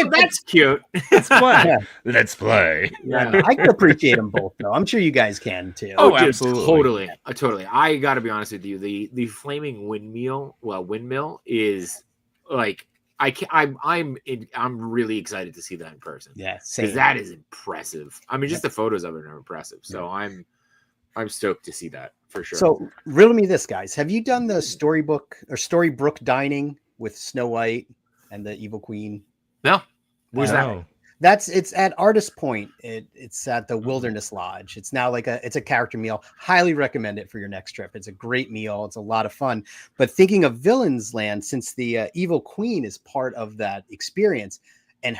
that's cute. Let's play. Let's play. Yeah, I can appreciate them both, though. I'm sure you guys can too. Oh, absolutely, totally. I got to be honest with you. The flaming windmill is like. I'm really excited to see that in person. Yeah, because that is impressive. I mean, just the photos of it are impressive. So I'm stoked to see that for sure. So riddle me this, guys. Have you done the Storybrooke dining with Snow White and the Evil Queen? No. Where's that? It's at Artist Point. It's at the Wilderness Lodge. It's now it's a character meal. Highly recommend it for your next trip. It's a great meal. It's a lot of fun. But thinking of Villains Land, since the Evil Queen is part of that experience, and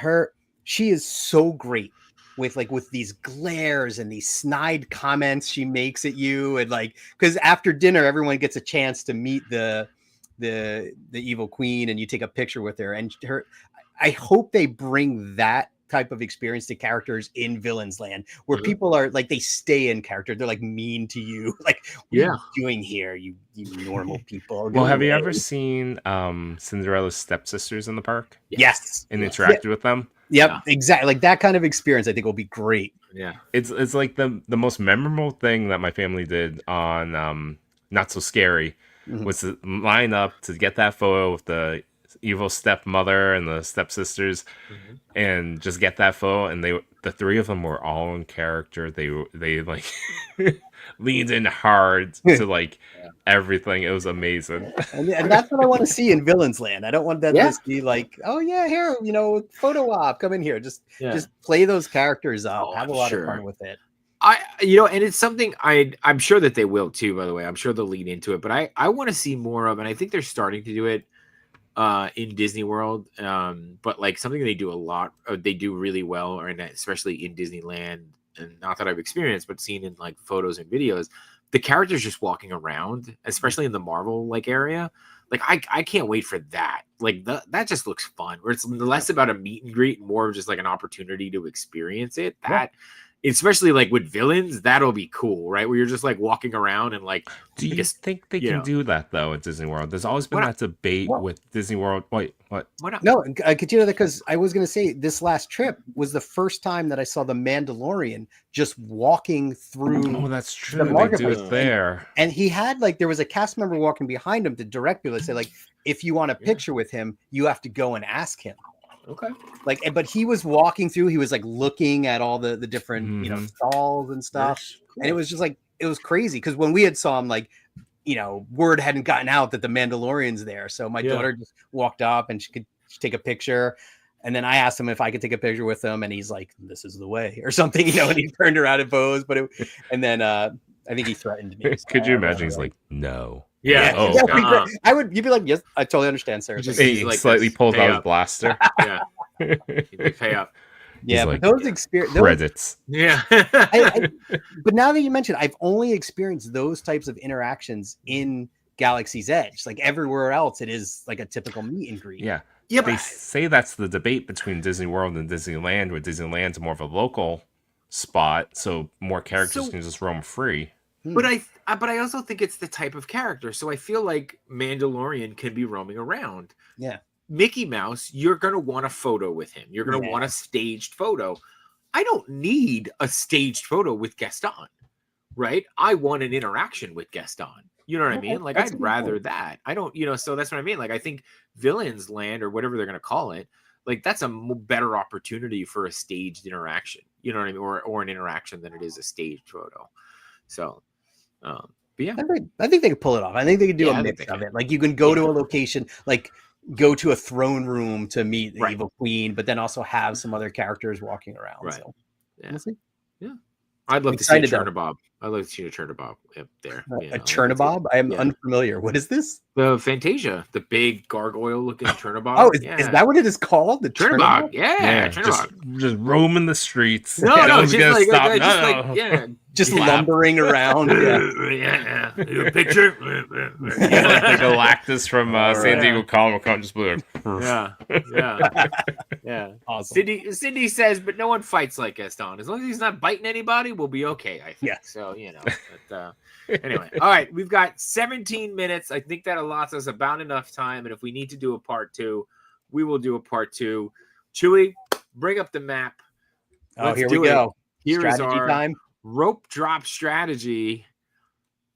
she is so great with these glares and these snide comments she makes at you, and because after dinner everyone gets a chance to meet the Evil Queen, and you take a picture with her. And I hope they bring that type of experience to characters in Villains Land, where people are like, they stay in character. They're like mean to you. Like, what are you doing here, you normal people? Well, have you ever seen Cinderella's stepsisters in the park? Yes. And interacted with them? Yep, exactly. Like that kind of experience, I think, will be great. Yeah. It's like the most memorable thing that my family did on Not So Scary was to line up to get that photo with the evil stepmother and the stepsisters, and just get that photo. And the three of them were all in character. They like leaned in hard to like everything. It was amazing. And that's what I want to see in Villains Land. I don't want them to be like, oh yeah, here, photo op, come in here. Just play those characters up. Have a lot of fun with it. And it's something I'm sure that they will too, by the way. I'm sure they'll lean into it, but I want to see more of, and I think they're starting to do it in Disney World. But like something they do a lot, they do really well, and especially in Disneyland, and not that I've experienced, but seen in like photos and videos, the characters just walking around, especially in the Marvel like area. Like I can't wait for that. Like that just looks fun. Where it's less about a meet and greet, more of just like an opportunity to experience it. Especially like with villains, that'll be cool, right? Where you're just like walking around and like. Do you think they can do that though at Disney World? There's always been that debate with Disney World. Wait, what? Why not? No, I continue that because I was going to say this last trip was the first time that I saw the Mandalorian just walking through. Oh, that's true. They do it there, and he had like there was a cast member walking behind him to direct people to say like, if you want a picture with him, you have to go and ask him. Okay. But he was walking through. He was like looking at all the different stalls and stuff, cool. And it was just like it was crazy because when we had saw him, like word hadn't gotten out that the Mandalorian's there. So my daughter just walked up and she could take a picture, and then I asked him if I could take a picture with him, and he's like, "This is the way," or something, and he turned around and posed. And then I think he threatened me. So could you imagine? He's like, "No." Yeah. Oh, you'd be like, yes, I totally understand, sir. He like slightly pulls out his blaster. Yeah. Pay up. Yeah, but those experiences. Credits. Yeah. But now that you mentioned, I've only experienced those types of interactions in Galaxy's Edge. Like everywhere else, it is like a typical meet and greet. Yeah. They say that's the debate between Disney World and Disneyland, where Disneyland's more of a local spot, so more characters can just roam free. But I also think it's the type of character. So I feel like Mandalorian can be roaming around. Yeah. Mickey Mouse, you're going to want a photo with him. You're going to want a staged photo. I don't need a staged photo with Gaston, right? I want an interaction with Gaston. You know what I mean? Like, I'd rather that. I don't, so that's what I mean. Like, I think Villains Land or whatever they're going to call it, like, that's a better opportunity for a staged interaction. You know what I mean? Or an interaction than it is a staged photo. So, but yeah. I think they could pull it off. I think they could do a mix of it. Like, you can go to a location, like, go to a throne room to meet the evil queen, but then also have some other characters walking around. Right. So, we'll see. Yeah. I'd love to see a Chernobyl. I'd love to see a Chernobyl up there. A Chernobyl? I am unfamiliar. What is this? The Fantasia, the big gargoyle-looking Chernobyl. Oh, is that what it is called? The Chernobyl? Yeah, Chernobyl. Just roaming the streets. No, just like, just lumbering around. Yeah. A picture. Like Galactus from San Diego Comic-Con just blew it. Yeah. Awesome. Cindy says, but no one fights like Gaston. As long as he's not biting anybody, we'll be okay, I think. Yeah. So, but, anyway. All right. We've got 17 minutes. I think that allots us about enough time. And if we need to do a part 2, we will do a part 2. Chewy, bring up the map. Here we go. Here is our time. Rope drop strategy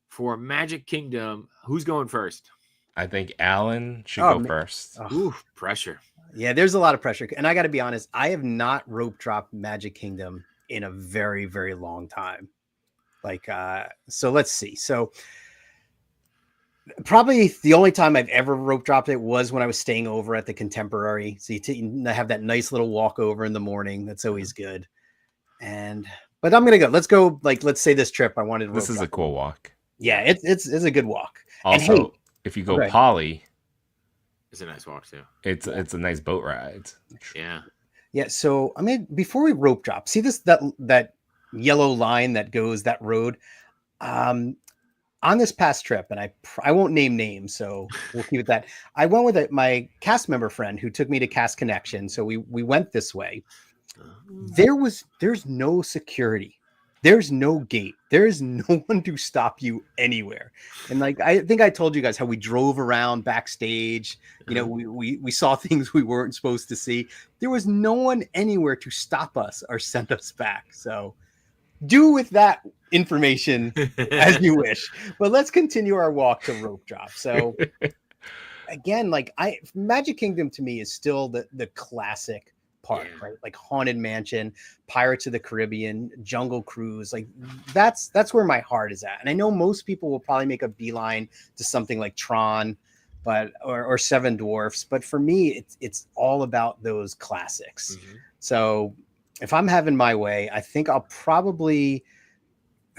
for Magic Kingdom. Who's going first? I think Alan should go first. Ooh, pressure. Yeah, there's a lot of pressure. And I got to be honest, I have not rope dropped Magic Kingdom in a very, very long time. Like, so let's see. So probably the only time I've ever rope dropped it was when I was staying over at the Contemporary. So you have that nice little walk over in the morning. That's always good. But I'm going to go. Let's say this trip I wanted to This is a cool walk. Yeah, it's a good walk. Also, and if you go Polly, it's a nice walk too. It's a nice boat ride. Yeah. So I mean, before we rope drop, see that yellow line that goes that road. On this past trip, and I won't name names, so we'll keep it that. I went with my cast member friend who took me to Cast Connection. So we went this way. There's no security. There's no gate. There's no one to stop you anywhere. And like, I think I told you guys how we drove around backstage. We saw things we weren't supposed to see. There was no one anywhere to stop us or send us back. So do with that information as you wish. But let's continue our walk to rope drop. So again, like Magic Kingdom to me is still the classic park, right? Like Haunted Mansion, Pirates of the Caribbean, Jungle Cruise. Like that's where my heart is at. And I know most people will probably make a beeline to something like Tron, but or Seven Dwarfs. But for me, it's all about those classics. Mm-hmm. So if I'm having my way, I think I'll probably,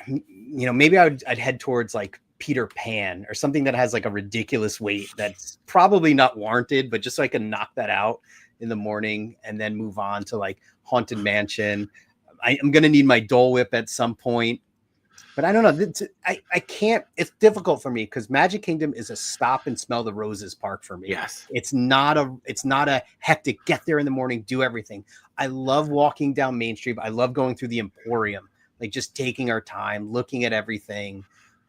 maybe I'd head towards like Peter Pan or something that has like a ridiculous weight that's probably not warranted, but just so I can knock that out in the morning and then move on to like Haunted Mansion. I'm going to need my Dole Whip at some point, but I don't know. I can't, it's difficult for me because Magic Kingdom is a stop and smell the roses park for me. Yes. It's not a hectic, get there in the morning, do everything. I love walking down Main Street. I love going through the Emporium, like just taking our time, looking at everything.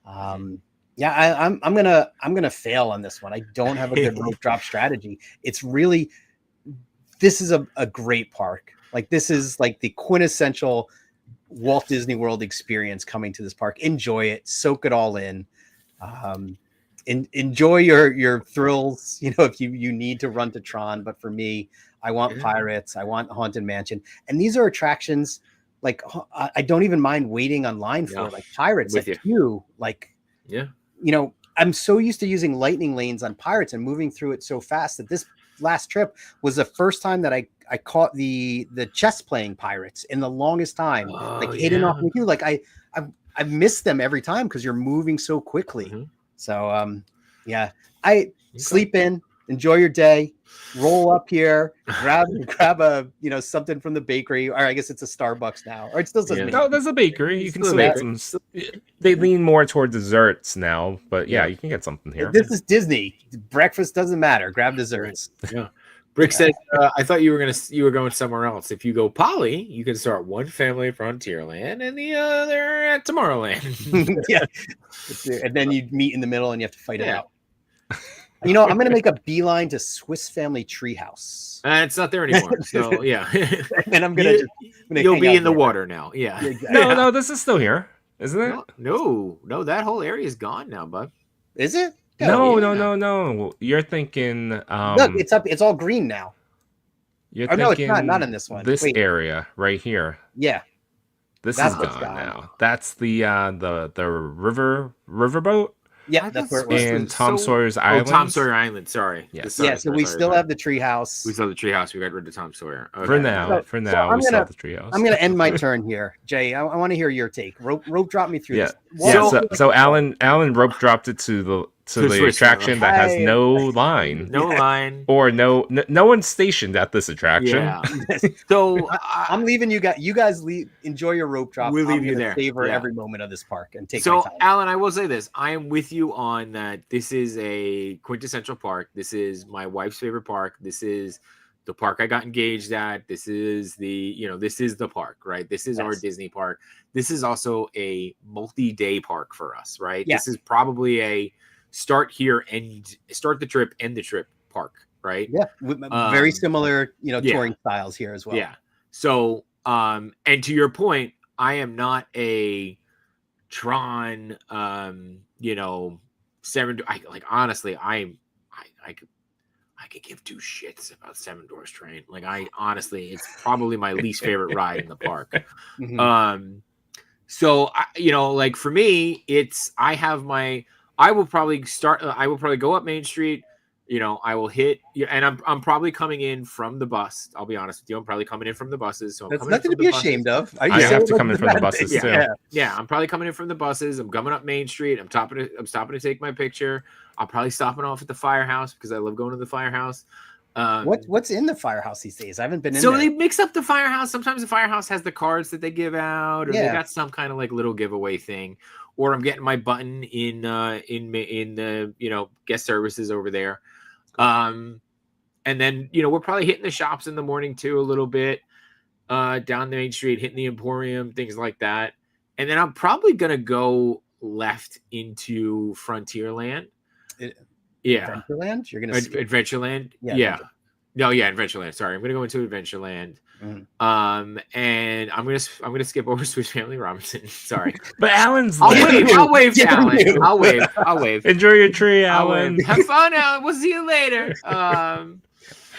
I'm gonna fail on this one. I don't have a good rope drop strategy. It's really, this is a great park. Like this is like the quintessential Walt Disney World experience coming to this park. Enjoy it, soak it all in. Enjoy your thrills, if you need to run to Tron. But for me, I want Pirates, I want Haunted Mansion. And these are attractions like I don't even mind waiting online for, like Pirates at queue. Like, I'm so used to using lightning lanes on Pirates and moving through it so fast that this last trip was the first time that I caught the chess playing Pirates in the longest time. Hidden off the queue. Like I missed them every time because you're moving so quickly. Mm-hmm. So sleep in, enjoy your day, roll up here, grab a something from the bakery, or I guess it's a Starbucks now, or it still says no, there's a bakery. You can still get some. They lean more toward desserts now, but you can get something here. This is Disney. Breakfast doesn't matter. Grab desserts. Yeah. Brick said, I thought you were going somewhere else. If you go Poly, you can start one family at Frontierland and the other at Tomorrowland. Yeah. And then you meet in the middle and you have to fight it out. I'm going to make a beeline to Swiss Family Treehouse. It's not there anymore. So, yeah. And I'm you'll be in the water now. Yeah. No, this is still here, isn't it? No, that whole area is gone now, bud. Is it? No. You're thinking. Look, it's up. It's all green now. You're thinking. No, it's not in this one. This area right here. Yeah. This is gone now. That's the riverboat. Yeah, that's where it was. And Tom Sawyer's Island. Oh, Tom Sawyer Island. Sorry. Yes. So we still have the treehouse. We still have the treehouse. We got rid of Tom Sawyer. Okay. For now, we still have the treehouse. I'm going to end my turn here, Jay. I want to hear your take. Rope drop me through this. So Alan rope dropped it to the attraction that has no line. No line. Or no one's stationed at this attraction. Yeah. So I'm leaving you guys. You guys enjoy your rope drop. We'll leave you there. Savor every moment of this park and take my time. Alan, I will say this. I am with you on that. This is a quintessential park. This is my wife's favorite park. This is the park I got engaged at. This is this is the park, right? This is our Disney park. This is also a multi-day park for us, right? Yeah. This is probably a start here and start the trip, end the trip park, right? Yeah, very similar, touring styles here as well. Yeah. So, and to your point, I am not a Tron, Seven. Honestly, I could give two shits about Seven Dwarfs Train. Like, it's probably my least favorite ride in the park. Mm-hmm. So, for me, I will probably go up Main Street. I will hit, and I'm probably coming in from the bus. I'll be honest with you. I'm probably coming in from the buses. So that's nothing to be ashamed of. I have to come in from the buses too. Yeah, I'm probably coming in from the buses. I'm coming up Main Street. I'm stopping to take my picture. I'm probably stopping off at the firehouse because I love going to the firehouse. What's in the firehouse these days? I haven't been in so there. They mix up the firehouse. Sometimes the firehouse has the cards that they give out, or they got some kind of like little giveaway thing. Or I'm getting my button in the guest services over there. And then we're probably hitting the shops in the morning too a little bit, down the Main Street, hitting the Emporium, things like that. And then I'm probably gonna go left into Frontierland. Adventureland? You're gonna Adventureland? Yeah. No, Adventureland. Sorry, I'm gonna go into Adventureland. Mm-hmm. And I'm gonna skip over Swiss Family Robinson. Sorry, but Alan's. I'll wave to Alan. I'll wave. Enjoy your tree, Alan. Have fun, Alan. We'll see you later.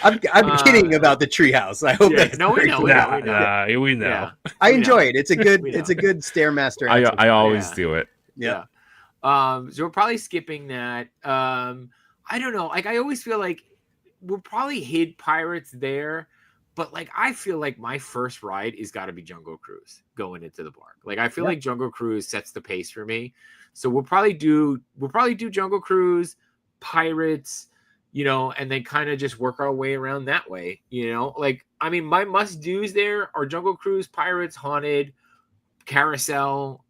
I'm kidding about the treehouse. I hope that's no, we know. We know. Yeah. I enjoy it. It's a good We know. it's a good Stairmaster. I always do it. Yeah. So we're probably skipping that. I don't know. Like I always feel like we'll probably hit Pirates there, but like I feel like my first ride is got to be Jungle Cruise going into the park. Like I feel like Jungle Cruise sets the pace for me. So we'll probably do Jungle Cruise, Pirates, and then kind of just work our way around that way. Like I mean, my must do's there are Jungle Cruise, Pirates, Haunted, Carousel.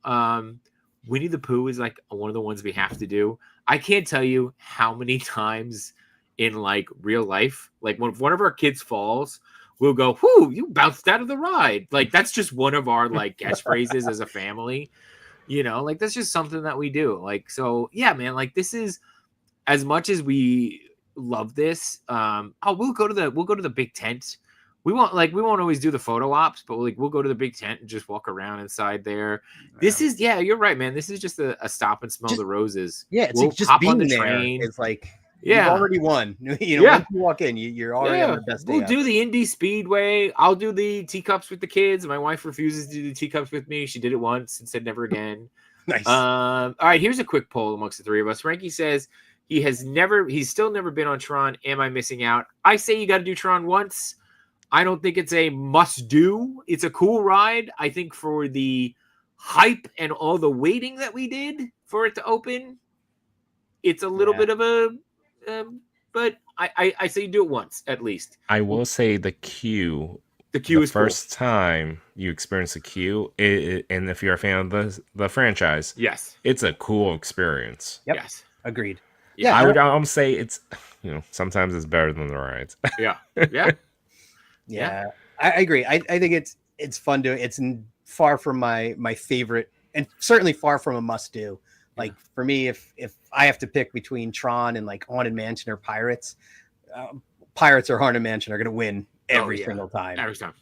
Winnie the Pooh is like one of the ones we have to do. I can't tell you how many times in like real life, like when one of our kids falls, we'll go, "Whoo, you bounced out of the ride." Like that's just one of our like catchphrases as a family. Like that's just something that we do. Like, so yeah, man, like this is as much as we love this. We'll go to the big tent. We won't always do the photo ops, but we'll go to the big tent and just walk around inside there. This is, you're right, man. This is just a stop and smell the roses. Yeah, it's we'll like just hop being on the there. train. It's like you've already won. Once you walk in, you're already on the best day. We'll do the Indy Speedway. I'll do the teacups with the kids. My wife refuses to do the teacups with me. She did it once and said never again. Nice. All right, here's a quick poll amongst the three of us. Frankie says he's still never been on Tron. Am I missing out? I say you got to do Tron once. I don't think it's a must do. It's a cool ride. I think for the hype and all the waiting that we did for it to open, it's a little bit of a, but I say you do it once at least. I will say the queue. The queue is first time you experience a queue, and if you're a fan of the franchise, yes, it's a cool experience. Yep. Yes, agreed. Yeah, I would say it's sometimes it's better than the rides. Yeah, I agree. I think it's fun doing. It's far from my favorite, and certainly far from a must do. Like for me, if I have to pick between Tron and like Haunted Mansion or Pirates, Pirates or Haunted Mansion are going to win every single time. Every time.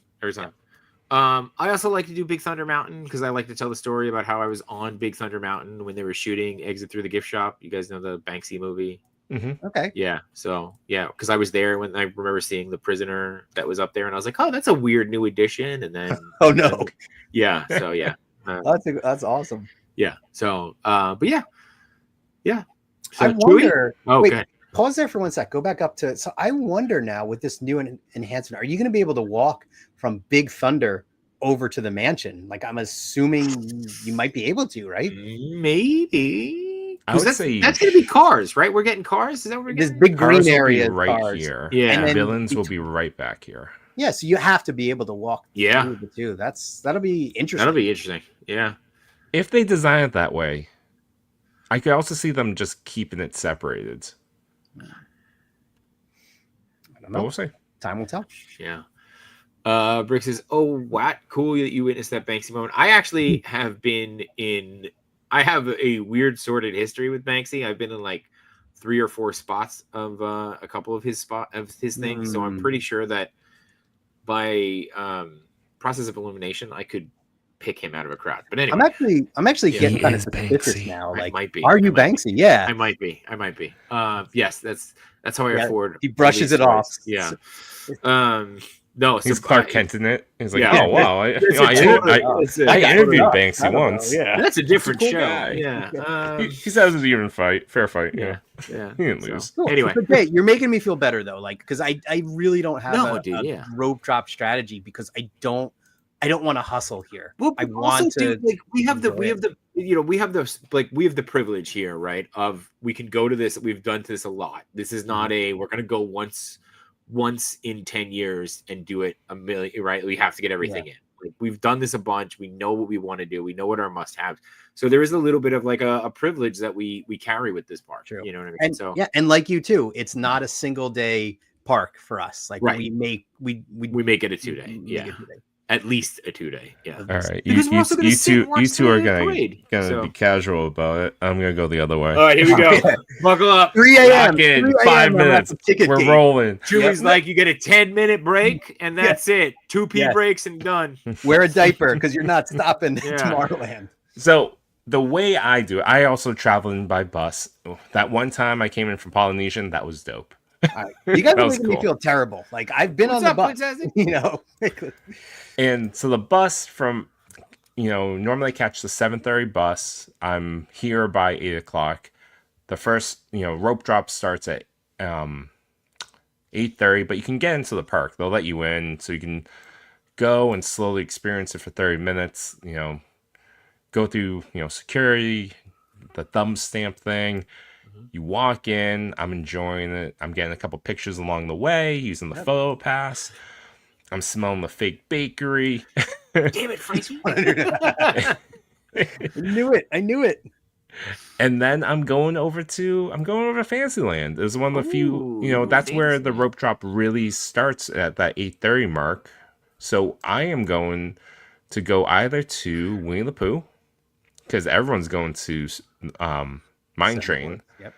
I also like to do Big Thunder Mountain because I like to tell the story about how I was on Big Thunder Mountain when they were shooting Exit Through the Gift Shop. You guys know the Banksy movie? Mm-hmm. Okay. Yeah. So because I was there when I remember seeing The Prisoner that was up there, and I was like, "Oh, that's a weird new addition." And then, oh no. Yeah. So yeah. That's awesome. Yeah. So, but yeah. So, I wonder. Wait, okay. Pause there for 1 sec. Go back up to. So I wonder now with this new enhancement, are you going to be able to walk from Big Thunder over to the mansion? Like I'm assuming you might be able to, right? Maybe. I would say that's going to be cars, right? We're getting cars. Is that what we're getting? This big green area right cars. here. Yeah. And villains will be right back here. Yeah, so you have to be able to walk through the two. That'll be interesting. That'll be interesting. Yeah. If they design it that way, I could also see them just keeping it separated. I don't know. But we'll see. Time will tell. Yeah. Brick says, "Oh, what cool that you witnessed that Banksy moment." I actually have been in. I have a weird sordid history with Banksy. I've been in like 3 or 4 spots of a couple of his things. So I'm pretty sure that by process of elimination, I could pick him out of a crowd. But anyway, I'm actually getting kind of suspicious now. I Like, might be. Are you Banksy? Yeah, I might be. Yes, that's how I afford. He brushes it off. Yeah. No, he's Clark Kent in it. He's like, yeah. oh wow, I interviewed Banksy once. Yeah, that's a different show. Guy. Yeah, he says it's an even fight, fair fight. Yeah. He didn't lose. Cool. Anyway, okay, you're making me feel better though, like because I really don't have a rope drop strategy because I don't want to hustle here. Well, I want to. We have the privilege here, right? Of we can go to this. We've done this a lot. This is not we're going to go once in 10 years and do it a million, right? We have to get everything in. Like, we've done this a bunch. We know what we want to do. We know what our must have. So there is a little bit of like a privilege that we carry with this park. True. You know what I mean? And, and like you too, it's not a single day park for us. Like we make it a 2-day. Yeah. At least a 2-day. Yeah. All right. Because you two are gonna be casual about it. I'm gonna go the other way. All right, here we go. Buckle up. 3 a.m. 5 minutes. We're rolling. Chewy's like, you get a 10-minute break, and that's it. 2 pee breaks and done. Wear a diaper because you're not stopping Tomorrowland. So the way I do it, I also travel in by bus. That one time I came in from Polynesian, that was dope. All right. You guys That are was making me cool. feel terrible. Like I've been What's on the up, bus, Princess? you know. And so the bus from, normally I catch the 7:30 bus. I'm here by 8 o'clock. The first, rope drop starts at 8:30, but you can get into the park. They'll let you in, so you can go and slowly experience it for 30 minutes. Go through, security, the thumb stamp thing. You walk in. I'm enjoying it. I'm getting a couple pictures along the way using the photo pass. I'm smelling the fake bakery. Damn it, Francie. I knew it. And then I'm going over to Fantasyland. It's one of the few, Ooh, that's where the Fantasyland. rope drop really starts at that 8:30 mark. So I am going to go either to Winnie the Pooh, because everyone's going to Mine Train. Yep.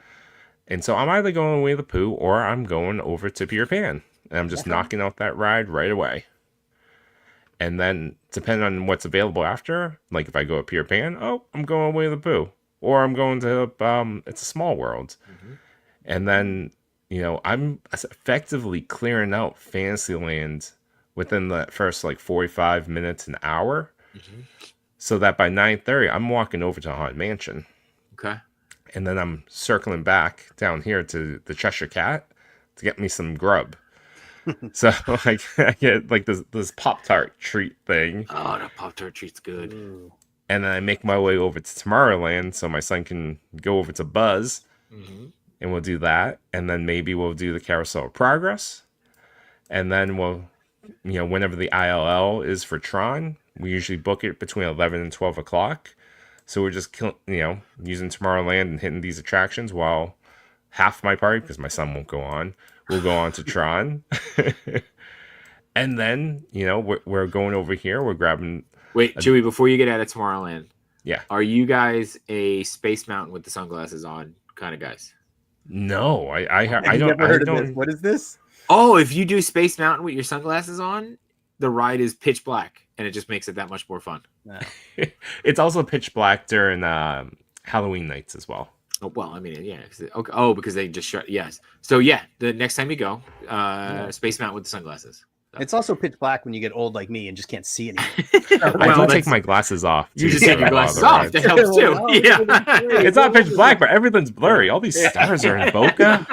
And so I'm either going to Winnie the Pooh or I'm going over to Peter Pan. And I'm just knocking out that ride right away. And then, depending on what's available after, like if I go to Peter Pan, I'm going away to the Pooh. Or I'm going to, It's a Small World. Mm-hmm. And then, I'm effectively clearing out Fantasyland within the first, 45 minutes, an hour. Mm-hmm. So that by 9:30, I'm walking over to Haunted Mansion. Okay. And then I'm circling back down here to the Cheshire Cat to get me some grub. So I get this Pop-Tart treat thing. Oh, the Pop-Tart treat's good. Ooh. And then I make my way over to Tomorrowland so my son can go over to Buzz. Mm-hmm. And we'll do that. And then maybe we'll do the Carousel of Progress. And then we'll, whenever the ILL is for Tron, we usually book it between 11 and 12 o'clock. So we're just, using Tomorrowland and hitting these attractions while half my party, because my son won't go on, will go on to Tron. And then, we're going over here. We're grabbing. Wait, Chewy, before you get out of Tomorrowland, Yeah. are you guys a Space Mountain with the sunglasses on kind of guys? No, I Have don't. you never I heard of don't. this? What is this? Oh, if you do Space Mountain with your sunglasses on, the ride is pitch black, and it just makes it that much more fun. No. It's also pitch black during Halloween nights as well. Oh, well, I mean, yeah. Okay. Oh, because they just shut. Yes. So yeah, the next time you go, Space Mountain with the sunglasses. It's also pitch black when you get old like me and just can't see anything. I don't take my glasses off. You to just take your get a lot glasses the off. rides. That helps too. Well, Yeah. It's not pitch black, but everything's blurry. All these stars are in Boca.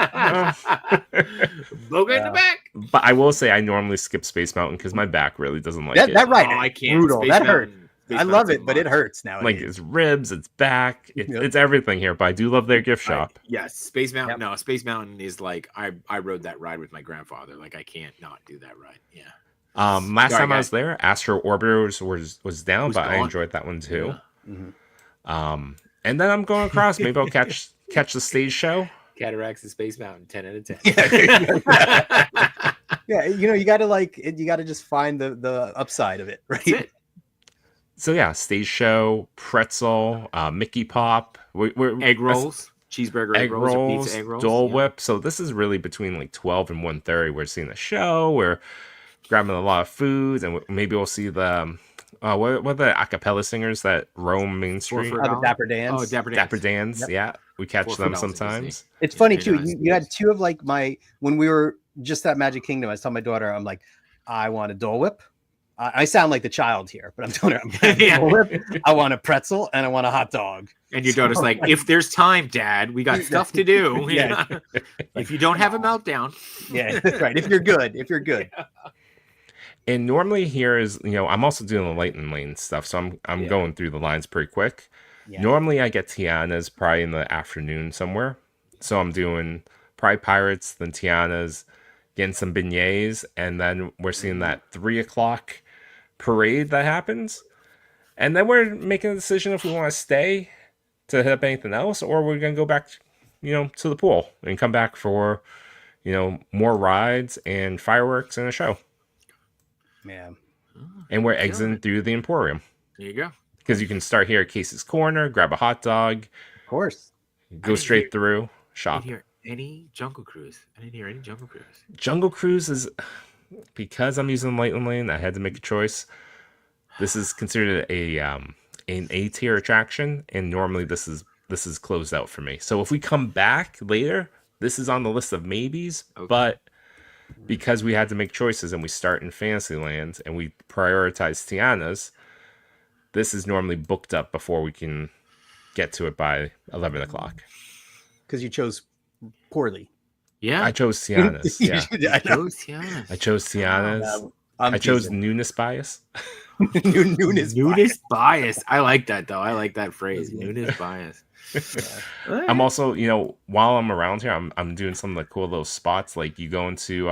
Boga in the back. But I will say I normally skip Space Mountain because my back really doesn't like it. That ride, Oh, I can't. brutal. Space That Mountain- hurt. Space I love Mountain's it, but it much. hurts now. Like it's ribs, it's back, it's everything here. But I do love their gift shop. Yes, Space Mountain. Yep. No, Space Mountain is like I rode that ride with my grandfather. Like I can't not do that ride. Yeah. Last Sorry, time I guys. was there, Astro Orbiter was down, Was but I gone. enjoyed that one too. Yeah. Mhm. And then I'm going across. Maybe I'll catch the stage show. Cataracts and Space Mountain, 10 out of 10. Yeah, you gotta just find the upside of it, right? That's it. So yeah, stage show, pretzel, Mickey Pop, we're Egg rolls, cheeseburger egg rolls, or pizza egg rolls. Dole yeah. Whip. So this is really between 12 and 1:30. We're seeing the show. We're grabbing a lot of foods, and maybe we'll see the what are the a cappella singers that roam Main Street? for- The Dapper Dans. Oh, Dapper Dance. Dapper Dans. Yep. Yeah, we catch $4 them for sometimes. It's Yeah, funny very too. nice. You had two of when we were just at Magic Kingdom. I was telling my daughter, I'm like, I want a Dole Whip. I sound like the child here, but I'm telling her, Yeah. Dole Whip. I want a pretzel and I want a hot dog. And your daughter's like, if there's time, Dad, we got stuff to do. Yeah. If you don't have a meltdown. Yeah, that's right. If you're good. And normally here is, I'm also doing the Lightning Lane stuff, so I'm Yeah. going through the lines pretty quick. Yeah. Normally I get Tiana's probably in the afternoon somewhere. So I'm doing probably Pirates, then Tiana's, getting some beignets, and then we're seeing that 3 o'clock parade that happens. And then we're making a decision if we want to stay to hit up anything else, or we're going to go back, to the pool and come back for, more rides and fireworks and a show. Man. And we're exiting through the Emporium. There you go. Because you can start here at Casey's Corner, grab a hot dog, Of course. go didn't straight hear- through, I shop. didn't hear any Jungle Cruise. I didn't hear any Jungle Cruise. Jungle Cruise is, because I'm using Lightning Lane, I had to make a choice. This is considered an A tier attraction, and normally this is closed out for me. So if we come back later, this is on the list of maybes, Okay. but because we had to make choices and we start in Fantasyland and we prioritize Tiana's, this is normally booked up before we can get to it by 11 o'clock. Because you chose poorly. Yeah. I chose Tiana's. Yeah. I know. Tiana's. I chose Tiana's. I chose newness bias. Newness bias. I like that though. I like that phrase. Newness bias. I'm also, while I'm around here, I'm doing some of the cool little spots. Like you go into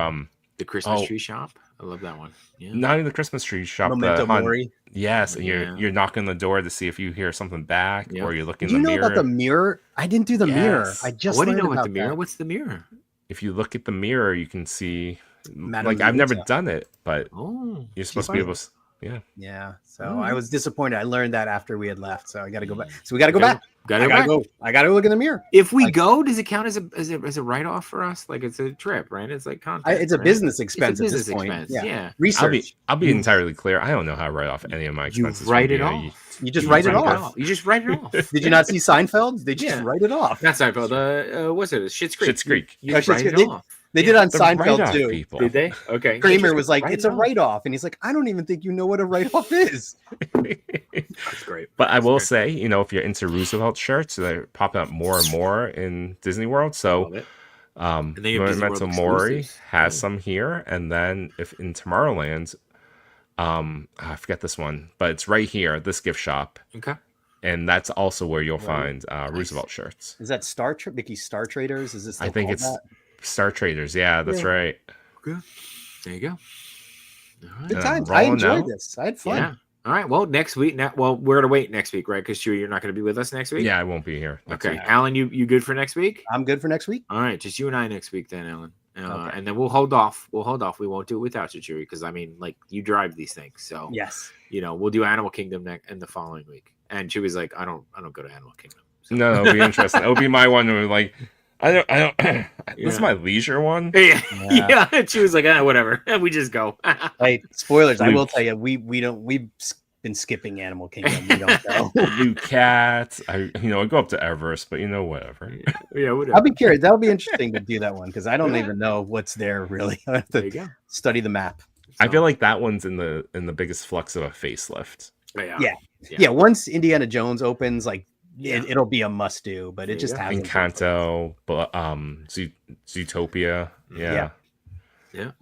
the Christmas tree shop. I love that one. Yeah. Not even the Christmas tree shop. Memento Mori. Yes, and you're knocking the door to see if you hear something back, or you're looking in the mirror. Did you know about the mirror? I didn't do the mirror. I just. What do you know about the mirror? What's the mirror? If you look at the mirror, you can see. Madame like I've never done it, but you're supposed to be able to. Yeah. So I was disappointed. I learned that after we had left. So I got to go back. So we got to go back. I gotta go look in the mirror. If we go, does it count as a write-off for us? Like it's a trip, right? It's like content. It's a business expense at this point. Yeah. Research. I'll be entirely clear. I don't know how to write off any of my expenses. You write it off. You just write it off. You just write it off. Did you not see Seinfeld? They just write it off. Not Seinfeld. What's it? Schitt's Creek. Schitt's Creek. You write it off. They did on Seinfeld too. People. Did they? Okay. Kramer was like, "It's a write-off," and he's like, "I don't even think you know what a write-off is." That's great. But I will say, if you're into Roosevelt shirts, they're popping up more and more in Disney World. So, Memento Mori has some here, and then if in Tomorrowland, I forget this one, but it's right here, this gift shop. Okay. And that's also where you'll find Roosevelt shirts. Is that Mickey's Star Traders? Is this? I think it's Star Traders. Yeah, that's right. Good. There you go. Right. Good times. I enjoyed this. I had fun. Yeah. All right. Well, next week. We're gonna wait next week, right? Because you're not gonna be with us next week. Yeah, I won't be here. Okay, Alan, you good for next week? I'm good for next week. All right, just you and I next week, then, Alan. Okay. And then we'll hold off. We won't do it without you, Chewy, because I mean, like you drive these things, so yes. We'll do Animal Kingdom in the following week. And Chewy's like, I don't go to Animal Kingdom. So. No, it'll be interesting. It'll be my one. Where like, I don't. This is my leisure one. Yeah. She was like, whatever. And we just go. Hey, spoilers. I will tell you, we've been skipping Animal Kingdom. We don't go. New cats. I go up to Everest, but whatever. Yeah, whatever. I'll be curious. That'll be interesting to do that one because I don't even know what's there really. I have to study the map. So. I feel like that one's in the biggest flux of a facelift. Yeah. Once Indiana Jones opens, like. It'll be a must do, but it just hasn't. Encanto, Zootopia, yeah.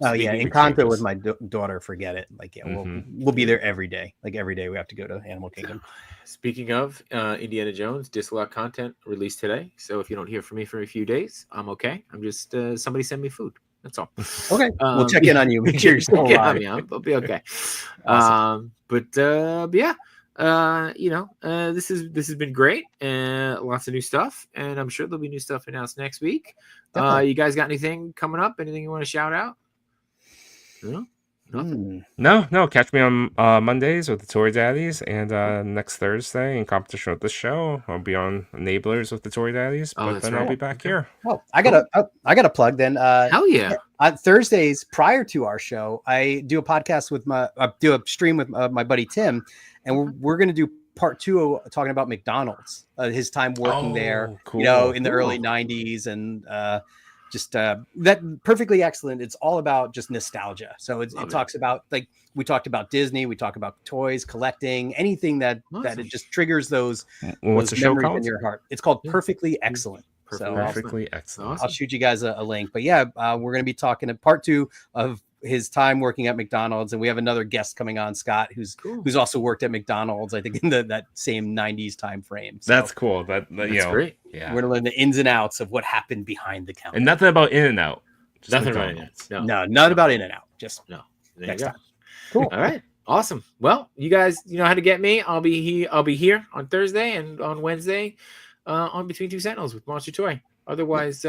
Oh yeah, Encanto with my daughter. Forget it. Like, we'll be there every day. Like every day, we have to go to Animal Kingdom. Speaking of Indiana Jones, Disallow content released today. So if you don't hear from me for a few days, I'm okay. I'm just somebody send me food. That's all. Okay, we'll check in on you. Make sure you're still alive. I'll be okay. Awesome. This has been great and lots of new stuff, and I'm sure there'll be new stuff announced next week. You guys got anything coming up? Anything you want to shout out? No, nothing. No. Catch me on Mondays with the Toy Daddies, and next Thursday in competition with this show, I'll be on Enablers with the Toy Daddies. But then I'll be back here. Oh, I got a plug then. Hell yeah! On Thursdays prior to our show, I do a podcast with do a stream with my buddy Tim. And we're going to do part 2 talking about McDonald's, his time working there, cool. In the early 90s and that perfectly excellent. It's all about just nostalgia. So it talks about, like, we talked about Disney, we talk about toys, collecting, anything that it just triggers those What's the show called? In your heart. It's called Perfectly Excellent. Perfectly Excellent. Awesome. I'll shoot you guys a link. But yeah, we're going to be talking in part 2 of his time working at McDonald's, and we have another guest coming on, Scott, who's also worked at McDonald's, I think in that same 90s time frame. So that's cool. That's great. Yeah, we're gonna learn the ins and outs of what happened behind the counter. And nothing about In-N-Out. Nothing about In-N-Out. No, not about In-N-Out. Just next time. Cool. All right. Awesome. Well, you guys, you know how to get me. I'll be here on Thursday and on Wednesday on Between Two Sentinels with Monster Toy. Otherwise,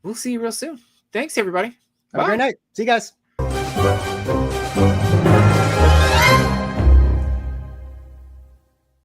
we'll see you real soon. Thanks, everybody. Have a great night. See you guys.